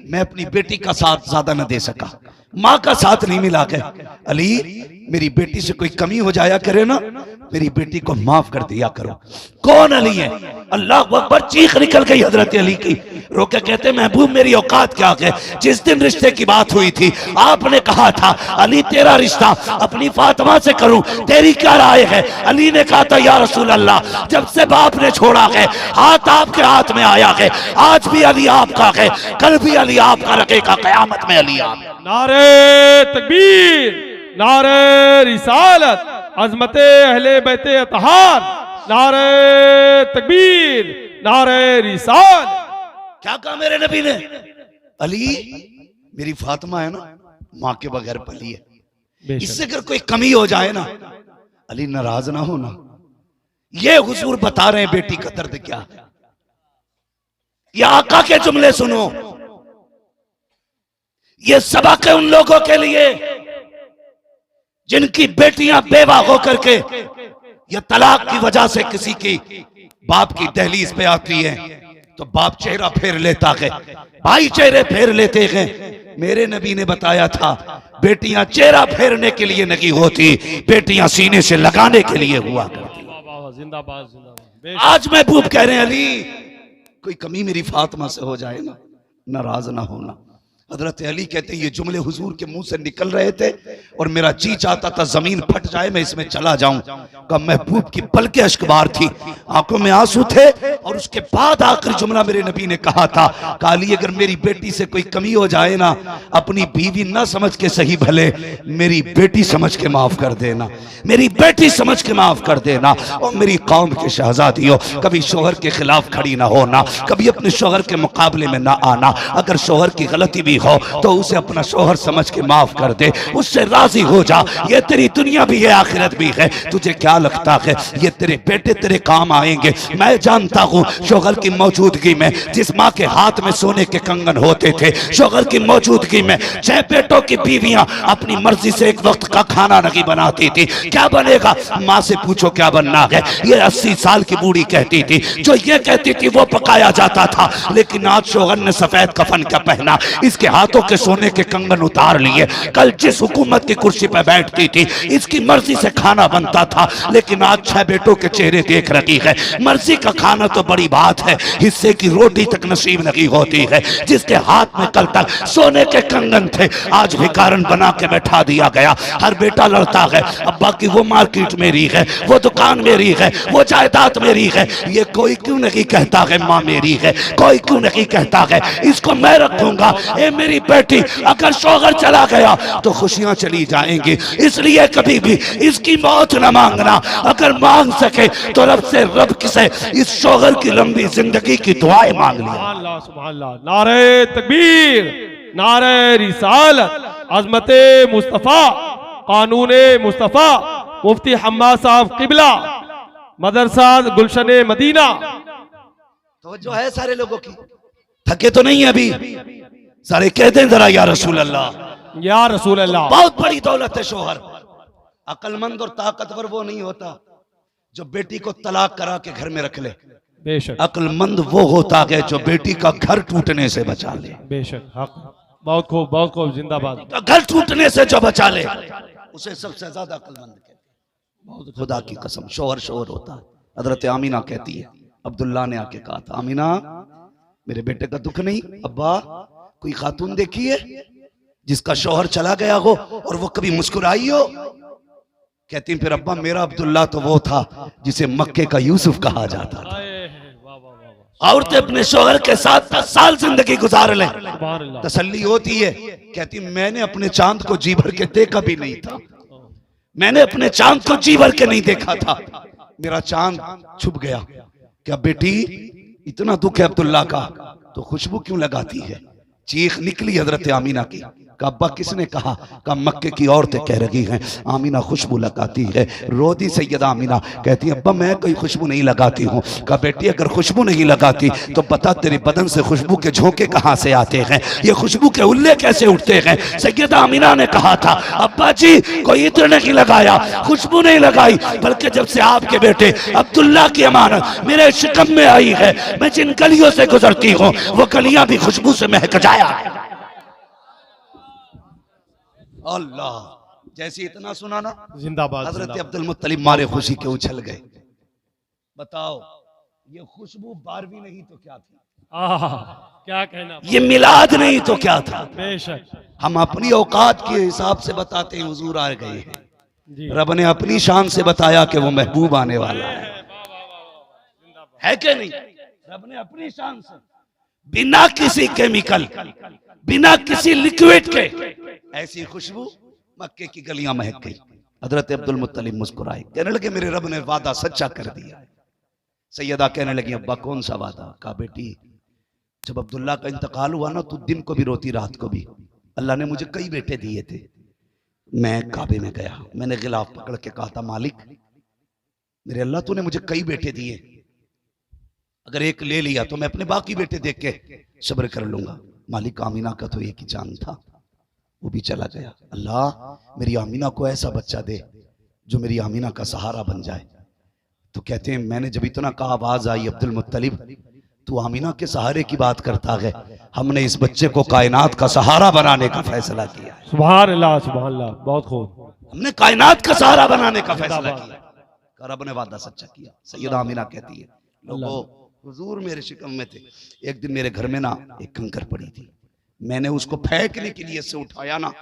मैं अपनी बेटी का साथ ज्यादा न दे सका, माँ का साथ नहीं मिला के। अली मेरी बेटी से कोई कमी हो जाया करे ना, मेरी बेटी को माफ कर दिया करो। कौन अली है? अल्लाह अकबर, चीख निकल गई हजरत अली की। रोके कहते महबूब मेरी औकात क्या है, जिस दिन रिश्ते की बात हुई थी आपने कहा था अली तेरा रिश्ता अपनी फातिमा से करूं, तेरी क्या राय है? अली ने कहा था या रसूल अल्लाह जब से बाप ने छोड़ा है हाथ आपके हाथ में आया है, आज भी अली आपका है, कल भी अली आपका रखेगा, कयामत में अली आप। नारे तकबीर, नारे रिसालत, अजमते अहले बैते अतहार, नारे तकबीर, नारे रिसालत। क्या कहा मेरे नबी ने? अली मेरी फातिमा है ना माँ के बगैर पली है, इससे अगर कोई कमी हो जाए ना अली नाराज ना होना। ये हुजूर बता रहे हैं बेटी का दर्द क्या है। ये आका के जुमले सुनो, ये सबक है उन लोगों के लिए जिनकी बेटियां बेवा होकर के या तलाक की वजह से किसी की बाप की दहलीज पे आती है, तो बाप चेहरा फेर लेता है, भाई चेहरे फेर लेते हैं। मेरे नबी ने बताया था बेटियां चेहरा फेरने के लिए नहीं होती, बेटियां सीने से लगाने के लिए हुआ करती। जिंदाबाद जिंदाबाद। आज महबूब कह रहे हैं अली कोई कमी मेरी फातिमा से हो जाए ना, नाराज ना होना। हजरत अली कहते हैं ये जुमले हुजूर के मुंह से निकल रहे थे और मेरा जी चाहता था जमीन फट जाए, मैं इसमें चला जाऊं। का महबूब की पलके अश्कबार थी, आंखों में आंसू थे। और उसके बाद आखिरी जुमला मेरे नबी ने कहा था, अली अगर मेरी बेटी से कोई कमी हो जाए ना, अपनी बीवी ना समझ के सही भले मेरी बेटी समझ के माफ कर देना, मेरी बेटी समझ के माफ कर देना। और मेरी कौम के शहजादी हो, कभी शोहर के खिलाफ खड़ी ना होना, कभी अपने शोहर के मुकाबले में ना आना। अगर शोहर की गलती भी हो तो उसे अपना शोहर समझ के माफ कर दे, उससे राजी हो जा। ये तेरी दुनिया भी है, आखिरत भी है। तुझे क्या लगता है ये तेरे बेटे तेरे काम आएंगे? मैं जानता हूँ शोहर की मौजूदगी में, जिस माँ के हाथ में सोने के कंगन होते थे, शोहर की मौजूदगी में 6 बेटों की बीवियां अपनी मर्जी से एक वक्त का खाना नहीं बनाती थी। क्या बनेगा? माँ से पूछो क्या बनना है। ये 80 साल की बूढ़ी कहती थी, जो ये कहती थी वो पकाया जाता था। लेकिन आज शोहर ने सफेद कफन क्या पहना, इसके हाथों के सोने के कंगन उतार लिए। कल जिस हुकूमत की कुर्सी पर बैठती थी इसकी मर्जी से खाना बनता था, लेकिन आज 6 बेटों के चेहरे देख रही है। मर्जी का खाना तो बड़ी बात है, हिस्से की रोटी तक नसीब नहीं होती है। जिसके हाथ में कल तक सोने के कंगन थे आज भिखारन बना के बैठा दिया गया। हर बेटा लड़ता है, अब्बा की वो मार्केट मेरी है, वो दुकान मेरी है, वो जायदाद मेरी है। ये कोई क्यों नहीं कहता है माँ मेरी है? कोई क्यों नहीं कहता है इसको मैं रखूंगा? ए मेरी बेटी, अगर शोहर चला गया तो खुशियां चली जाएंगी, इसलिए कभी भी इसकी मौत न मांगना। अगर मांग सके तो रब से रब से इस शोहर की लंबी जिंदगी की दुआएं मांग लिया। सुभान सुभान अल्लाह। नारे तकबीर, नारे रिसालत, अज़मते मुस्तफ़ा, कानूने मुस्तफ़ा, मुफ्ती हम्माद साहब किबला, मदरसा गुलशन मदीना। तो जो है सारे लोगों की, थके तो नहीं है अभी? सारे कहते हैं जरा या रसूल अल्लाह, या रसूल अल्लाह। बहुत बड़ी दौलत है शोहर। अक्लमंद और ताकतवर वो नहीं होता जो बेटी को तलाक करा के घर में रख ले। बेशक अक्लमंद वो होता है जो बेटी का घर टूटने से बचा ले। बेशक हक। बहुत खूब, बहुत खूब। जिंदाबाद। घर टूटने से जो बचा ले उसे सबसे ज्यादा अक्लमंद कहते हैं। खुदा की कसम शोहर शोहर होता है। हजरत आमीना कहती है, अब्दुल्ला ने आके कहा था, आमीना मेरे बेटे का दुख नहीं? अब्बा कोई खातून देखी है जिसका शोहर चला गया हो और वो कभी मुस्कुराई हो? कहती फिर अब्बा मेरा अब्दुल्ला तो वो था जिसे मक्के का यूसुफ कहा जाता था। औरतें अपने शोहर के साथ 10 साल जिंदगी गुजार लें, तसल्ली होती है। कहती मैंने अपने चांद को जी भर के देखा भी नहीं था, मैंने अपने चांद को जी भर के नहीं देखा था, मेरा चांद छुप गया। क्या बेटी इतना दुख है अब्दुल्ला का तो खुशबू क्यों लगाती है? चीख निकली हजरत आमीना की। का अब्बा किसने कहा? का मक्के की औरतें कह रही हैं आमीना खुशबू लगाती है। रोती सैयदा आमीना कहती है अब्बा मैं कोई खुशबू नहीं लगाती हूँ। का बेटी अगर खुशबू नहीं लगाती तो बता तेरे बदन से खुशबू के झोंके कहाँ से आते हैं, ये खुशबू के उल्ले कैसे उठते हैं? सैयदा आमीना ने कहा था अब्बा जी कोई इत्र नहीं लगाया, खुशबू नहीं लगाई, बल्कि जब से आपके बेटे अब्दुल्ला की अमानत मेरे शिकम में आई है, मैं जिन गलियों से गुजरती हूँ वो गलियां भी खुशबू से महक जाया। अल्लाह, जैसे इतना सुना ना जिंदाबाद। हजरत अब्दुल मुत्तलिब मारे खुशी के उछल गए। बताओ ये खुशबू 12वीं नहीं तो क्या थी? क्या कहना, ये मिलाद नहीं तो क्या था? बेशक। हम अपनी औकात के हिसाब से बताते हैं हुजूर आ गए हैं, जी। रब ने अपनी शान से बताया कि वो महबूब आने वाला है कि नहीं? रब ने अपनी शान से बिना किसी केमिकल, बिना किसी लिक्विड के ऐसी खुशबू मक्के की गलियां महक गई। हजरत अब्दुल मुत्तलिब मुस्कुराए, कहने लगे मेरे रब ने वादा सच्चा कर दिया। सैयदा कहने लगी अब्बा कौन सा वादा? कहा बेटी जब अब्दुल्ला का इंतकाल हुआ ना तो दिन को भी रोती रात को भी। अल्लाह ने मुझे कई बेटे दिए थे, मैं काबे में गया, मैंने गिलाफ पकड़ के कहा था मालिक मेरे अल्लाह तूने मुझे कई बेटे दिए, अगर एक ले लिया तो मैं अपने बाकी बेटे देख के सब्र कर लूंगा। मालिक आमीना का तो एक ही जान था, वो भी चला गया। अल्लाह मेरी आमीना को ऐसा बच्चा दे जो मेरी आमीना का सहारा बन जाए। तो कहते हैं मैंने जब इतना कहा आवाज आई अब्दुल मुत्तलिब तू आमीना के सहारे की बात करता है, हमने इस बच्चे को कायनात का सहारा बनाने का फैसला किया है। सुभान अल्लाह, सुभान अल्लाह, बहुत खूब। हमने कायनात का सहारा बनाने का फैसला किया। रब ने वादा सच्चा किया। सैयदा आमीना कहती है, लोगों हुजूर मेरे शिकम में थे, एक दिन मेरे घर में ना एक कंकर पड़ी थी, मैंने उसको फेंकने के लिए से उठाया ना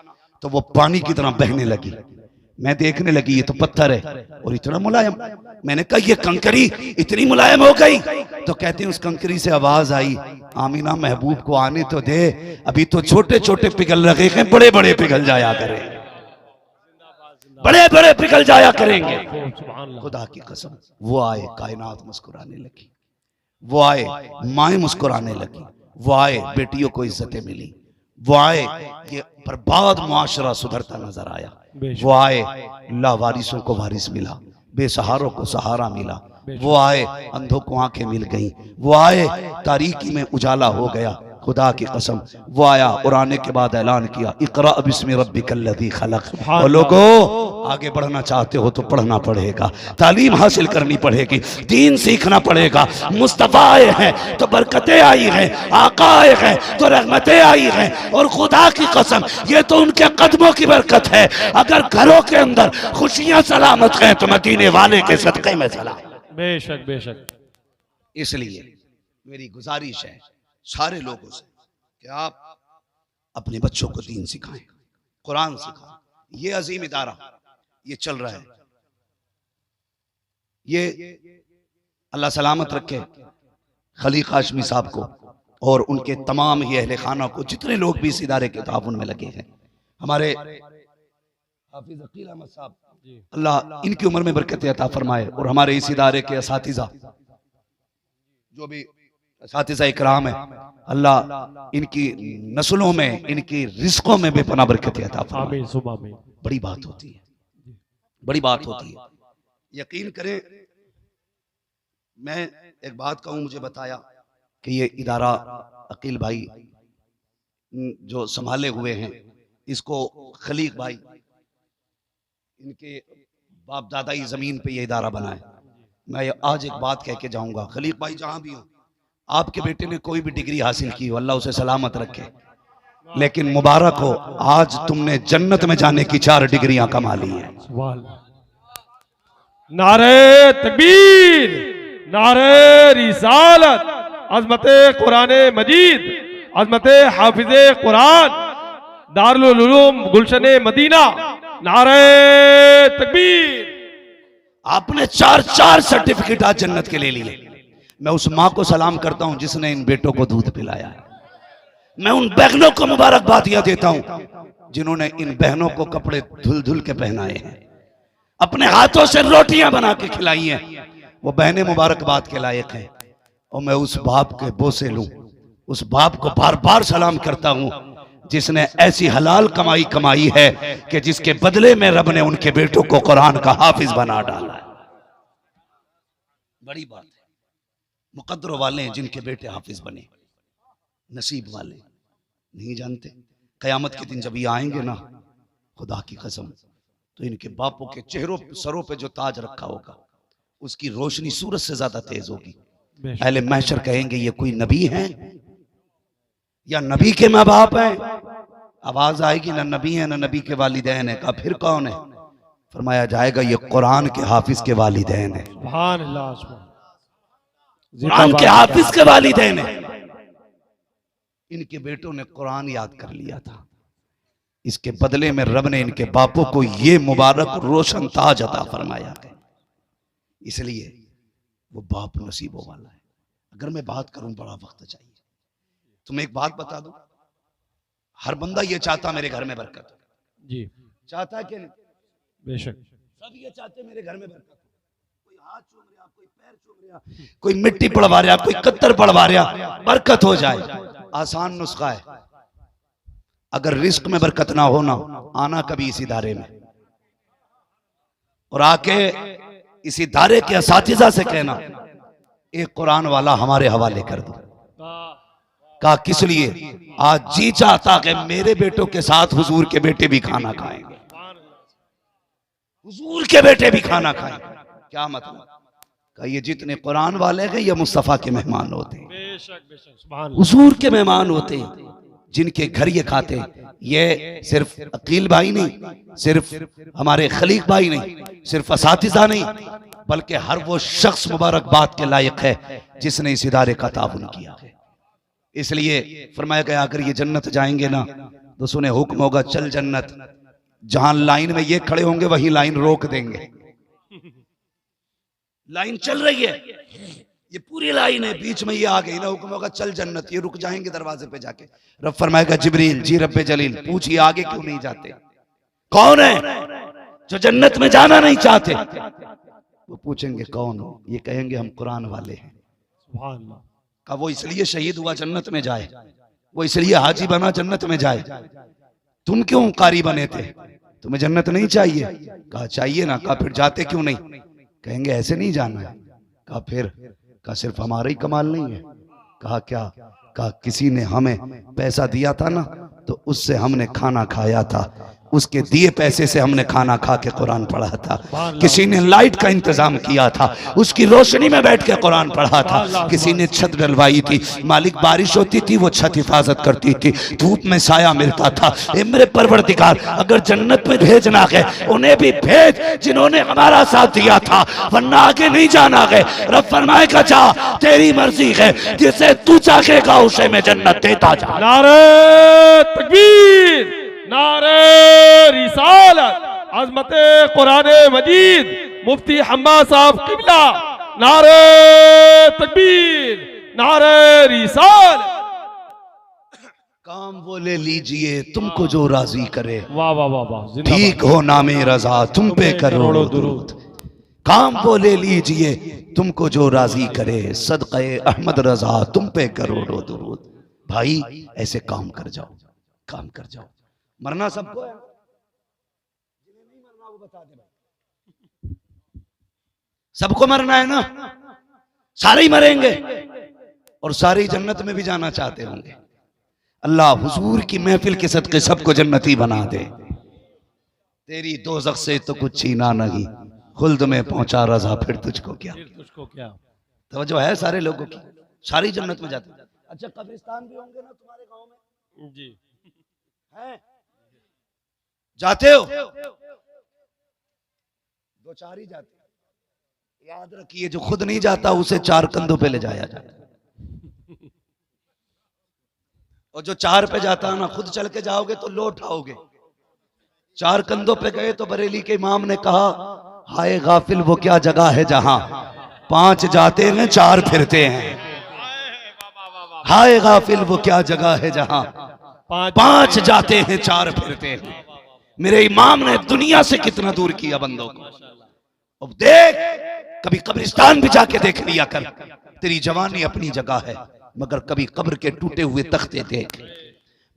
तो वो पानी की तरह बहने लगी। मैं देखने लगी ये तो पत्थर है और इतना मुलायम। मैंने कहा ये कंकरी इतनी मुलायम हो गई? तो कहते हैं उस कंकरी से आवाज आई, आमीना महबूब को आने तो दे, अभी तो छोटे छोटे पिघल रहे हैं, बड़े बड़े पिघल जाया करेंगे, बड़े बड़े पिघल जाया करेंगे। खुदा की कसम वो आए, कायनात मुस्कुराने लगी, वो आए, माएँ मुस्कुराने लगी, वो आए, बेटियों को इज्जतें मिली, वो आए, ये बर्बाद मुआशरा सुधरता नजर आया, वो आए, लावारिसों को वारिस मिला, बेसहारों को सहारा मिला, वो आए, अंधों को आंखें मिल गईं, वो आए, तारीकी में उजाला हो गया। खुदा की कसम वो आया और आने के बाद ऐलान किया, इकरा बिस्मि रब्बिकल्लज़ी खलक। और लोगों आगे बढ़ना चाहते हो तो पढ़ना पड़ेगा, तालीम हासिल करनी पड़ेगी, दीन सीखना पड़ेगा। मुस्तफा आए हैं तो बरकतें आई हैं, आका आए हैं तो रहमतें आई हैं। और खुदा की कसम ये तो उनके कदमों की बरकत है। अगर घरों के अंदर खुशियां सलामत हैं तो मदीने वाले के सदक़े में सलाम। बेशक बेशक। इसलिए मेरी गुजारिश है सारे लोगों से कि आप अपने बच्चों को दीन सिखाएं, कुरान सिखाएं। ये अजीम इदारा ये चल रहा है, ये अल्लाह सलामत रखे खलीक हाशमी साहब को और उनके तमाम ही अहले खाना को, जितने लोग भी इस इदारे के ताउन में लगे हैं। हमारे हाफिज अकील अहमद साहब, अल्लाह इनकी उम्र में बरकत अता फरमाए, और हमारे इस इदारे के असातिज़ा जो भी असातिज़ा इकराम है, अल्लाह इनकी नस्लों में, इनकी रिस्कों में बेपनाह बरकत अता फरमाए। बड़ी बात होती है, बड़ी बात होती है। यकीन करें, मैं एक बात कहूं, मुझे बताया कि ये इदारा अकील भाई जो संभाले हुए हैं, इसको खलीक भाई इनके बाप दादा की जमीन पे ये इदारा बनाए। मैं आज एक बात कह के जाऊंगा, खलीक भाई जहां भी हो, आपके बेटे ने कोई भी डिग्री हासिल की हो, अल्लाह उसे सलामत रखे, लेकिन मुबारक हो, आज तुमने जन्नत में जाने की 4 डिग्रियां कमा ली हैं। नारे तकबीर, नारे रिसालत, अज़मते कुरान मजीद, अज़मते हाफिज़े कुरान, दारुल उलूम गुलशन मदीना, नारे तकबीर। आपने 4 सर्टिफिकेट आज जन्नत के ले लिए। मैं उस माँ को सलाम करता हूं जिसने इन बेटों को दूध पिलाया है। मैं उन बहनों को मुबारकबादियां देता हूं जिन्होंने इन बहनों को कपड़े धुल धुल के पहनाए हैं, अपने हाथों से रोटियां बना के खिलाई हैं। वो बहनें मुबारकबाद के लायक हैं। और मैं उस बाप के बोसे लूं, उस बाप को बार बार सलाम करता हूं जिसने ऐसी हलाल कमाई कमाई है कि जिसके बदले में रब ने उनके बेटों को कुरान का हाफिज बना डाला है। बड़ी बात है। मुकद्दर वाले हैं जिनके बेटे हाफिज बने, नसीब वाले नहीं जानते। कयामत के दिन जब ये आएंगे ना, खुदा की कसम, तो इनके बापों के चेहरों सरों पे जो ताज रखा होगा उसकी रोशनी सूरज से ज्यादा तेज होगी। अहले महशर कहेंगे ये कोई नबी है या नबी के माँ बाप है? आवाज आएगी ना नबी है ना नबी के वालिदैन है। कहा फिर कौन है? फरमाया जाएगा ये कुरान के हाफिज के वालिदैन है। सुभान अल्लाह, कुरान के हाफिज के वालिदैन है। इनके बेटों ने कुरान याद कर लिया था, इसके बदले में रब ने इनके बापों को ये मुबारक रोशन ताज अता फरमाया है। इसलिए वो बाप नसीबों वाला है। अगर मैं बात करूं बड़ा वक्त चाहिए। तुम्हें एक बात बता दूं, हर बंदा ये चाहता मेरे घर में बरकत हो। जी चाहता है कि नहीं? बेशक सब ये चाहते मेरे घर में बरकत हो। कोई हाथ चूम रहा, कोई पैर चूम रहा, कोई मिट्टी पड़वा रहा, कोई कत्तर पड़वा रहा, बरकत हो जाए। आसान नुस्खा है। अगर रिस्क में बरकत ना हो ना, आना कभी इस इदारे में और आके इस इदारे के असातिज़ा से कहना एक कुरान वाला हमारे हवाले कर दो। कहा किस लिए? आज जी चाहता कि मेरे बेटों के साथ हुजूर के बेटे भी खाना खाएंगे, हुजूर के बेटे भी खाना खाएंगे। क्या मतलब? कहा ये जितने कुरान वाले हैं ये मुस्तफा के मेहमान होते हैं। बेशक सुभान अल्लाह। हुजूर के मेहमान होते हैं, जिनके घर ये खाते हैं। ये सिर्फ अकील भाई नहीं, सिर्फ हमारे खलीक भाई नहीं, सिर्फ असातिज़ा नहीं, बल्कि हर वो शख्स मुबारकबाद के लायक है जिसने इस इदारे का ताउन किया है। इसलिए फरमाया गया अगर ये जन्नत जाएंगे ना तो सुने हुक्म होगा चल जन्नत, जहां लाइन में ये खड़े होंगे वही लाइन रोक देंगे। लाइन चल रही है, ये पूरी लाइन है, बीच में ये आ गई ना, हुक्म होगा चल जन्नत, ये रुक जाएंगे दरवाजे पे जाके। रब फरमाएगा जिब्रील जी रब्बे जलील पूछिए आगे क्यों नहीं जाते, कौन है जो जन्नत में जाना नहीं चाहते। वो पूछेंगे कौन हो, ये कहेंगे हम कुरान वाले हैं। सुभान अल्लाह। का वो इसलिए शहीद हुआ जन्नत में जाए, वो इसलिए हाजी बना जन्नत में जाए, तुम क्यों कारी बने थे, तुम्हें जन्नत नहीं चाहिए। कहा चाहिए ना। कहा फिर जाते क्यों नहीं। कहेंगे ऐसे नहीं जाना है। कहा फिर। कहा सिर्फ हमारा ही कमाल नहीं है। कहा क्या। कहा किसी ने हमें पैसा दिया था ना तो उससे हमने खाना खाया था, उसके दिए पैसे से हमने खाना खा के कुरान पढ़ा था। किसी ने लाइट का इंतजाम किया था, उसकी रोशनी में बैठ के कुरान पढ़ा था। किसी ने छत डलवाई थी, मालिक बारिश होती थी वो छत हिफाजत करती थी, धूप में साया मिलता था। ए मेरे परवरदिगार अगर जन्नत में भेजना है उन्हें भी भेज जिन्होंने हमारा साथ दिया था, वरना आगे नहीं जाना है। रब फरमाएगा जा तेरी मर्जी है, जिसे तू चाहेगा उसे मैं जन्नत देता जा। नारे तकबीर, नारे रिसालत, अज़मते कुरान मजीद, मुफ्ती हम्माद साहब किबला, नारे तकबीर, नारे रिसालत। काम वो ले लीजिए तुमको जो राजी करे, वाह वाह वाह वाह, ठीक हो नामे रजा तुम पे करोड़ों दुरूद। काम वो ले लीजिए तुमको जो राजी करे, सदक़े अहमद रजा तुम पे करोड़ों दुरूद। भाई ऐसे काम कर जाओ, काम कर जाओ। मरना सबको है, जिन्हें नहीं मरना वो बता दे भाई। सबको मरना है ना, सारे ही मरेंगे और सारे ही जन्नत में भी जाना चाहते होंगे। अल्लाह हुजूर की महफिल के सदके सबको जन्नती बना दे। तेरी दोज़ख से तो कुछ छीना नहीं, खुल्द में पहुंचा रज़ा फिर तुझको क्या। तवज्जो है सारे लोगों की, सारी जन्नत में जाते। अच्छा कब्रिस्तान भी होंगे ना तुम्हारे गांव में जी हैं? जाते हो? दो चार ही जाते। याद रखिए जो खुद नहीं जाता उसे चार कंधों पे ले जाया जाता, और जो चार पे जाता है ना खुद चल के जाओगे तो लो उठाओगे। चार कंधों पे गए तो बरेली के इमाम ने कहा हाय गाफिल वो क्या जगह है जहां पांच जाते हैं चार फिरते हैं। हाय गाफिल वो क्या जगह है जहां पांच जाते हैं चार फिरते हैं। मेरे इमाम ने दुनिया से कितना दूर किया बंदों को। अब देख कभी कब्रिस्तान भी जाके देख लिया कर। तेरी जवानी अपनी जगह है, मगर कभी कब्र के टूटे हुए तख्ते देख,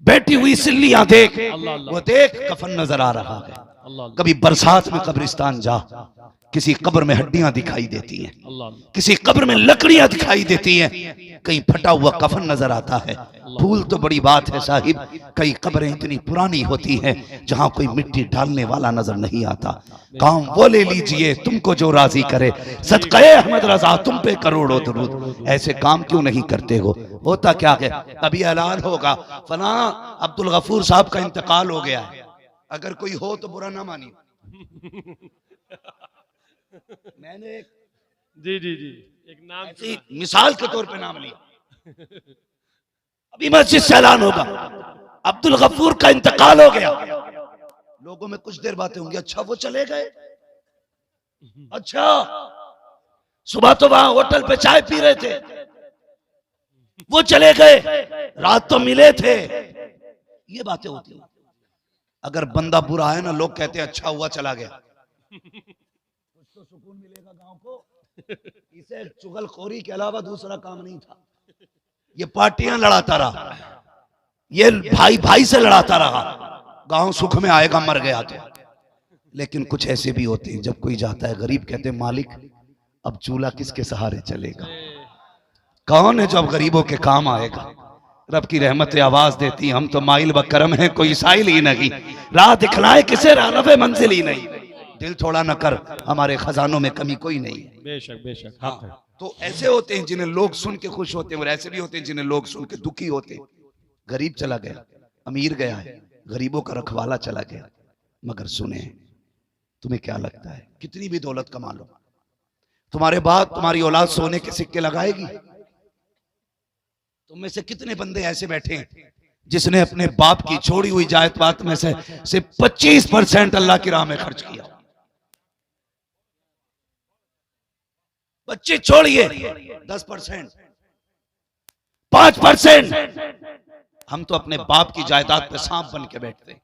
बैठी हुई सिल्लियां देख, वो देख कफन नजर आ रहा है। कभी बरसात में कब्रिस्तान जा, किसी कब्र में हड्डियां दिखाई देती हैं, किसी कब्र में लकड़ियां दिखाई देती हैं, कहीं फटा हुआ कफन नजर आता है। भूल तो बड़ी बात है साहिब, कई कब्रें इतनी पुरानी होती हैं जहां कोई मिट्टी डालने वाला नजर नहीं आता। काम वो ले लीजिए तुमको जो राजी करे, सदक़े अहमद रजा तुम पे करोड़ों दुरूद। ऐसे काम क्यों नहीं करते हो? होता क्या है, कभी ऐलान होगा फला अब्दुल गफूर साहब का इंतकाल हो गया है, अगर कोई हो तो बुरा ना मानिए। मैंने जी जी जी एक नाम मिसाल के तौर पे नाम लिया। अभी मस्जिद से ऐलान होगा अब्दुल गफूर का इंतकाल हो गया, लोगों में कुछ देर बातें होंगी, अच्छा वो चले गए, अच्छा सुबह तो वहां होटल पे चाय पी रहे थे, वो चले गए, रात तो मिले थे, ये बातें होती हैं। अगर बंदा बुरा है ना लोग कहते हैं अच्छा हुआ चला गया, कुछ तो सुकून मिलेगा गांव को। इसे चुगलखोरी के अलावा दूसरा काम नहीं था। ये पार्टियां लड़ाता रहा, ये भाई भाई से लड़ाता रहा, गांव सुख में आएगा मर गया तो। लेकिन कुछ ऐसे भी होते हैं जब कोई जाता है गरीब कहते हैं मालिक अब चूल्हा किसके सहारे चलेगा, कौन है जो अब गरीबों के काम आएगा। रब की रहमत आवाज देती हम तो माइल व करम है कोई साइल ही नहीं, राह दिखलाए किसे राह मंजिल ही नहीं। दिल थोड़ा न कर हमारे खजानों में कमी कोई नहीं। बेशक बेशक हक है। तो ऐसे होते हैं जिन्हें लोग सुन के खुश होते हैं और ऐसे भी होते हैं जिन्हें लोग सुन के दुखी होते हैं। गरीब चला गया, अमीर गया है, गरीबों का रखवाला चला गया। मगर सुने, तुम्हें क्या लगता है कितनी भी दौलत कमा लो, तुम्हारे बाद तुम्हारी औलाद सोने के सिक्के लगाएगी? तुम में से कितने बंदे ऐसे बैठे हैं जिसने अपने बाप की छोड़ी हुई जायदाद में से सिर्फ 25% अल्लाह की राह में खर्च किया? बच्चे छोड़िए, 10%, 5%। हम तो अपने बाप की जायदाद पे सांप बन के बैठते हैं।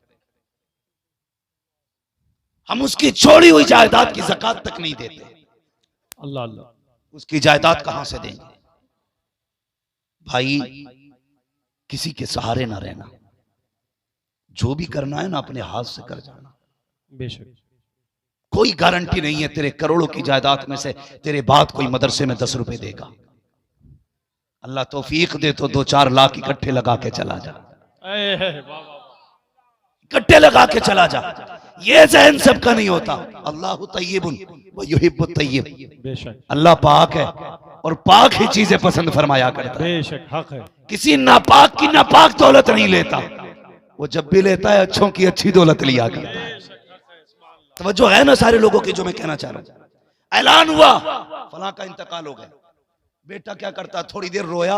हम उसकी छोड़ी हुई जायदाद की ज़कात तक नहीं देते। अल्लाह अल्लाह, उसकी जायदाद कहां से देंगे? भाई, किसी के सहारे ना रहना, जो भी करना है ना अपने हाथ से कर जाना। बेशक कोई गारंटी नहीं है तेरे करोड़ों की जायदाद में से तेरे बाद कोई मदरसे में 10 रुपए देगा। अल्लाह तौफीक दे तो 2-4 लाख इकट्ठे लगा के चला जा, इकट्ठे लगा के चला जा। ये ज़हन सबका नहीं होता। अल्लाह तय्यिबुन व युहिब्बुत तय्यिब। बेशक अल्लाह पाक है और पाक ही चीजें पसंद फरमाया करता है। बेशक हक है। किसी नापाक की नापाक दौलत नहीं लेता, वो जब भी लेता है अच्छों की अच्छी दौलत लिया करता है। तवज्जो है ना सारे लोगों की जो मैं कहना चाह रहा हूं? ऐलान हुआ फलां का इंतकाल हो गया, बेटा क्या करता? थोड़ी देर रोया,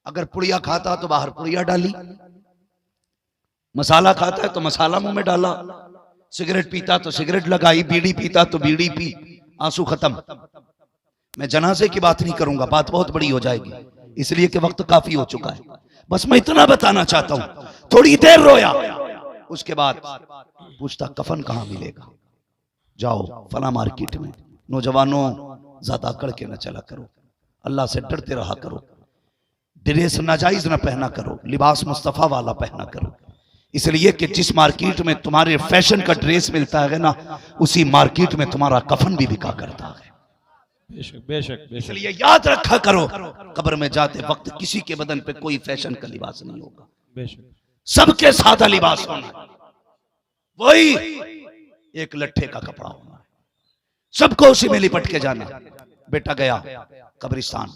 अगर पुड़िया खाता तो बाहर पुड़िया डाली, मसाला खाता है तो मसाला मुंह में डाला, सिगरेट पीता तो सिगरेट लगाई, बीड़ी पीता तो बीड़ी पी, आंसू खत्म। मैं जनाजे की बात नहीं करूंगा, बात बहुत बड़ी हो जाएगी, इसलिए कि वक्त काफी हो चुका है। बस मैं इतना बताना चाहता हूं, थोड़ी देर रोया, उसके बाद पूछता कफन कहां मिलेगा? जाओ फला मार्केट में। नौजवानों, ज्यादा अकड़ के न चला करो, अल्लाह से डरते रहा करो, ड्रेस नाजायज न पहना करो, लिबास मुस्तफा वाला पहना करो। इसलिए कि जिस मार्केट में तुम्हारे फैशन का ड्रेस मिलता है ना, उसी मार्केट में तुम्हारा कफन भी बिका करता है। बेशक बेशक बेशक। इसलिए याद रखा करो, कब्र में जाते वक्त किसी के बदन पे कोई फैशन का लिबास नहीं होगा, बेशक सबके सादा लिबास होना है, वही एक लट्ठे का कपड़ा होना है, सबको उसी में लिपट के जाना। बेटा गया कब्रिस्तान,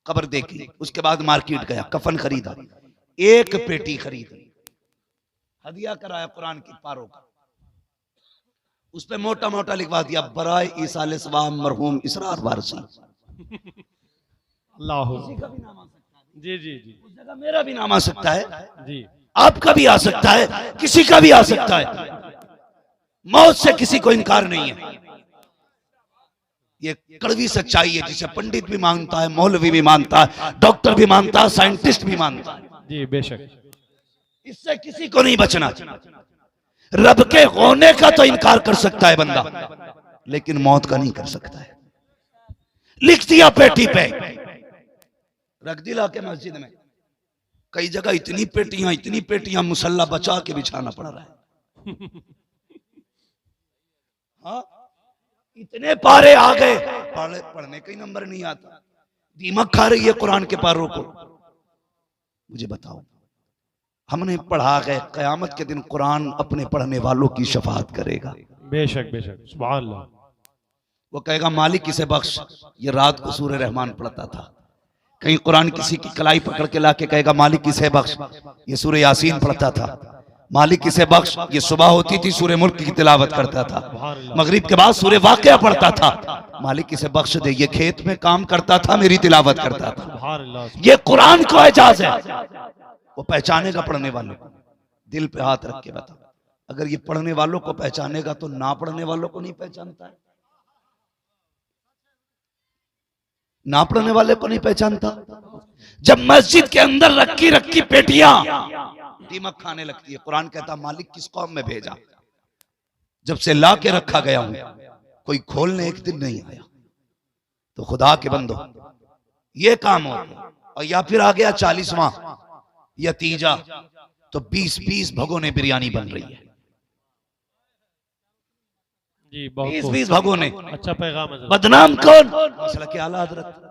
कब्र देखी, उसके बाद मार्केट गया, कफन खरीदा, एक पेटी खरीदी, हदिया कराया कुरान की पारों का, उस पे मोटा मोटा लिखवा दिया बराए ईसाले सवाब मरहूम इसरार वारसी। अल्लाह जी जी जी, उस जगह मेरा भी नाम आ सकता है, जी आपका भी आ सकता है, किसी का भी आ सकता है। मौत से किसी को इनकार नहीं है, ये कड़वी सच्चाई है जिसे पंडित भी मानता है, मौलवी भी मानता है, डॉक्टर भी मानता है, साइंटिस्ट भी मानता है। जी बेशक। इससे किसी को नहीं बचना। रब के होने का तो इनकार कर सकता है बंदा, लेकिन मौत का नहीं कर सकता है। लिख दिया पेटी पे, रख दिला के मस्जिद में। कई जगह इतनी पेटियां मुसल्ला बचा के बिछाना पड़ रहा है। हाँ, इतने पारे आ गए, पढ़ने का ही नंबर नहीं आता, दीमक खा रही है कुरान के पारों को। मुझे बताओ, हमने पढ़ा गए, कयामत के दिन कुरान अपने पढ़ने वालों की शफाअत करेगा। बेशक बेशक, सुभान अल्लाह। वो कहेगा मालिक इसे बख्श, ये रात को सूरह रहमान पढ़ता था। कहीं कुरान किसी की कलाई पकड़ के लाके कहेगा मालिक इसे बख्श, ये सूरह यासीन पढ़ता था। मालिक इसे बख्श, ये सुबह होती थी सूरह मुल्क की तिलावत करता था, मगरिब के बाद सूरह वाक़िया पढ़ता था। मालिक इसे बख्श दे, ये खेत में काम करता था, मेरी तिलावत करता था। ये कुरान को एजाज है, वो पहचानेगा पढ़ने वालों को। दिल पे हाथ रख के बता, अगर ये पढ़ने वालों को पहचानेगा तो ना पढ़ने वालों को नहीं पहचानता है? ना पढ़ने वाले को नहीं पहचानता। जब मस्जिद के अंदर रखी रखी पेटियां दीमक खाने लगती है, कुरान कहता मालिक किस कौम में भेजा? जब से ला के रखा गया हूं, कोई खोलने एक दिन नहीं आया। तो खुदा के बंदो, ये काम हो गया। और या फिर आ गया 40वां या तीजा, तो 20-20 भगोने बिरयानी बन रही है। जी, बहुत 20-20 भगोने। अच्छा पैगाम है। बदनाम कौन? मसला के आला हजरत।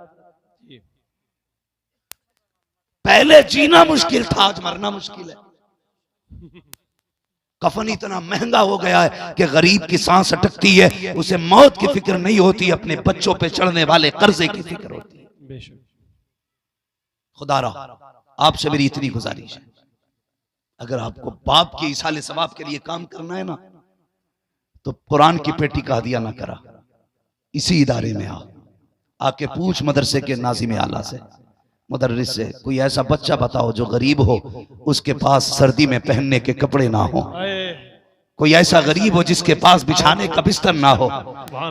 पहले जीना मुश्किल था, आज मरना मुश्किल है। कफन इतना महंगा हो गया है कि गरीब की सांस अटकती है, उसे मौत की फिक्र नहीं होती, अपने बच्चों पे चढ़ने वाले कर्जे की फिक्र होती है। बेशक। खुदारा आपसे मेरी इतनी गुजारिश है, अगर आपको बाप के इसाले सवाब के लिए काम करना है ना, तो कुरान की पेटी का हदिया ना करा, इसी इदारे में आके पूछ मदरसे के नाज़िम आला से, मुदर्रिस से, कोई ऐसा बच्चा बताओ जो गरीब हो, उसके पास सर्दी में पहनने के कपड़े ना हो, कोई ऐसा गरीब हो जिसके पास बिछाने का बिस्तर ना हो,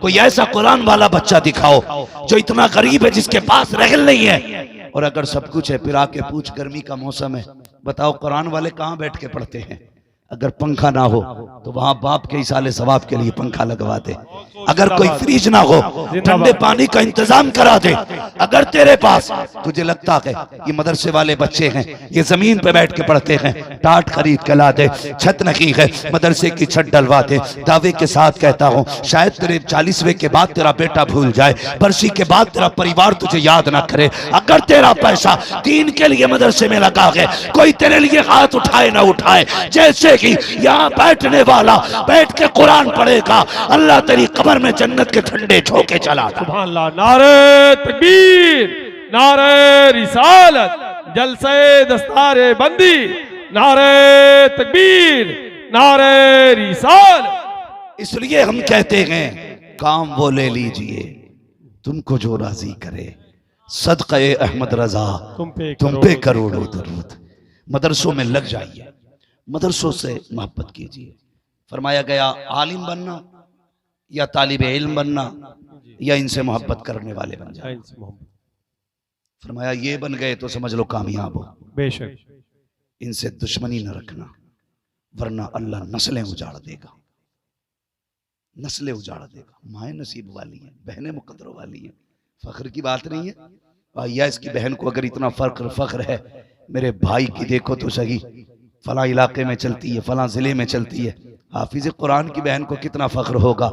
कोई ऐसा कुरान वाला बच्चा दिखाओ जो इतना गरीब है जिसके पास रहल नहीं है। और अगर सब कुछ है फिर आके पूछ, गर्मी का मौसम है, बताओ कुरान वाले कहाँ बैठ के पढ़ते हैं? अगर पंखा ना हो तो वहां बाप के इसाले सवाब के लिए पंखा लगवा दे, अगर कोई फ्रिज ना हो ठंडे पानी का इंतजाम करा दे, अगर तेरे पास तुझे लगता है ये मदरसे वाले बच्चे हैं, ये जमीन पे बैठ के पढ़ते हैं, टाट खरीद के ला दे, छत नहीं है मदरसे की छत डलवा दे। दावे के साथ कहता हूँ शायद तेरे 40वें के बाद तेरा बेटा भूल जाए, बरसी के बाद तेरा परिवार तुझे याद ना करे। अगर तेरा पैसा दीन के लिए मदरसे में लगा है, कोई तेरे लिए हाथ उठाए ना उठाए, जैसे कि यहाँ बैठने वाला बैठ के कुरान पढ़ेगा, अल्लाह तेरी कब्र में जन्नत के ठंडे झोंके चला। सुभान अल्लाह। नारे तकबीर, नारे रिसालत, जलसे दस्तारे बंदी, नारे तकबीर, नारे रिसालत। इसलिए हम कहते हैं काम वो ले लीजिए तुमको जो राजी करे, सदक़े अहमद रजा तुम पे करोड़ों दरूद। मदरसों में लग जाइए, मदरसों से मोहब्बत कीजिए। फरमाया गया आलिम बनना या तालिबे इल्म बनना या इनसे मोहब्बत करने वाले बन जाए। फरमाया ये बन गए तो समझ लो कामयाब हो। बेशक। इनसे दुश्मनी न रखना, वरना अल्लाह नस्लें उजाड़ देगा, नस्लें उजाड़ देगा। माए नसीब वाली हैं, बहनें मुकद्दरों वाली हैं, फख्र की बात नहीं है। या इसकी बहन को अगर इतना फख्र है, मेरे भाई की देखो तो सही, फला इलाके में चलती है, फला जिले में चलती है, हाफिज कुरान की बहन को कितना फख्र होगा।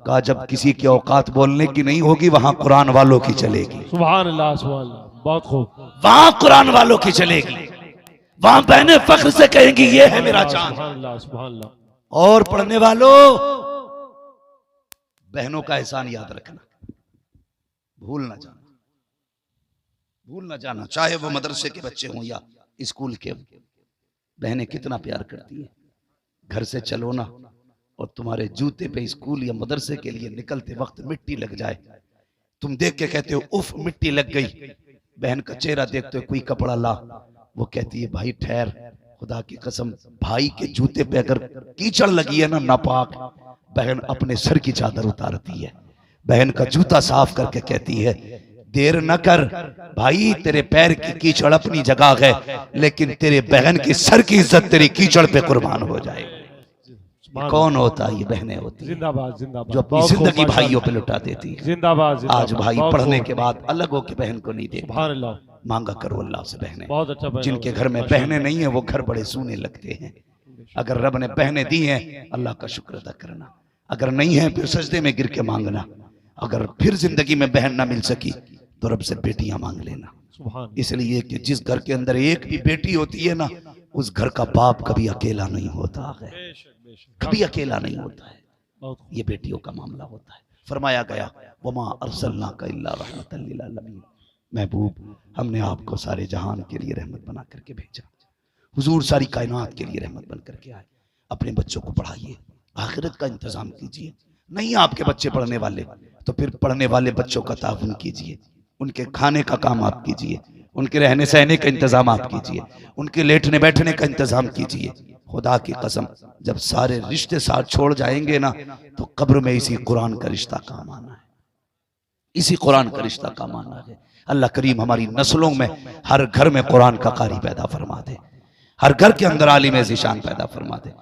कहा जब किसी की औकात बोलने की नहीं होगी वहां कुरान वालों की चलेगी। सुभान अल्लाह, सुभान अल्लाह, बहुत खूब। वहां कुरान वालों की चलेगी, वहां बहनें फख्र से कहेंगी ये है मेरा चांद। सुभान अल्लाह, सुभान अल्लाह। और पढ़ने वालों बहनों का एहसान याद रखना, भूल ना जाना, भूल ना जाना, चाहे वो मदरसे के बच्चे हों या स्कूल के। बहनें कितना प्यार करती हैं। घर से चलो ना और तुम्हारे जूते पे स्कूल या मदरसे के लिए निकलते वक्त मिट्टी लग जाए, तुम देख के कहते हो उफ मिट्टी लग गई। बहन का चेहरा देखते हो कोई कपड़ा ला, वो कहती है भाई ठहर, खुदा की कसम भाई के जूते पे अगर कीचड़ लगी है ना नापाक, बहन अपने सर की चादर उतारती है, बहन का जूता साफ करके कहती है देर न कर भाई, तेरे पैर की कीचड़ अपनी जगह है, लेकिन तेरे बहन की सर की इज्जत तेरी कीचड़ पे कुर्बान हो जाए। कौन होता है? ये बहनें होती हैं जिंदाबाद, जिंदाबाद, जो अपनी जिंदगी भाइयों पे लुटा देती है। जिंदाबाद। आज भाई पढ़ने के बाद अलग होकर बहन को नहीं देते। सुभान अल्लाह। मांगा करो अल्लाह से बहनें। बहुत अच्छा। जिनके घर में बहनें नहीं है वो घर बड़े सूने लगते हैं। अगर रब ने बहनें दी हैं अल्लाह का शुक्र अदा करना, अगर नहीं है फिर सजदे में गिर के मांगना। अगर फिर जिंदगी में बहन ना मिल सकी तो रब से बेटियां मांग लेना। इसलिए कि जिस घर के अंदर एक भी बेटी होती है ना, उस घर का बाप कभी अकेला नहीं होता है, कभी अकेला नहीं होता है। ये बेटियों का मामला होता है। फरमाया गया वमा अरसलनाका इल्ला रहमतल लिल आलमीन, महबूब हमने आपको सारे जहान के लिए रहमत बना करके भेजा। हुजूर सारी कायनात के लिए रहमत बन करके आए। अपने बच्चों को पढ़ाइए, आखिरत का इंतजाम कीजिए। नहीं आपके बच्चे पढ़ने वाले तो फिर पढ़ने वाले बच्चों का ताउन कीजिए, उनके खाने का काम आप कीजिए, उनके रहने सहने का इंतजाम आप कीजिए, उनके लेटने बैठने का इंतजाम कीजिए। खुदा की कसम जब सारे रिश्ते साथ छोड़ जाएंगे ना तो कब्र में इसी कुरान का रिश्ता काम आना है, इसी कुरान का रिश्ता काम आना है। अल्लाह करीम हमारी नस्लों में हर घर में कुरान का कारी पैदा फरमा दे, हर घर के अंदर आलिम ज़ीशान पैदा फरमा दे।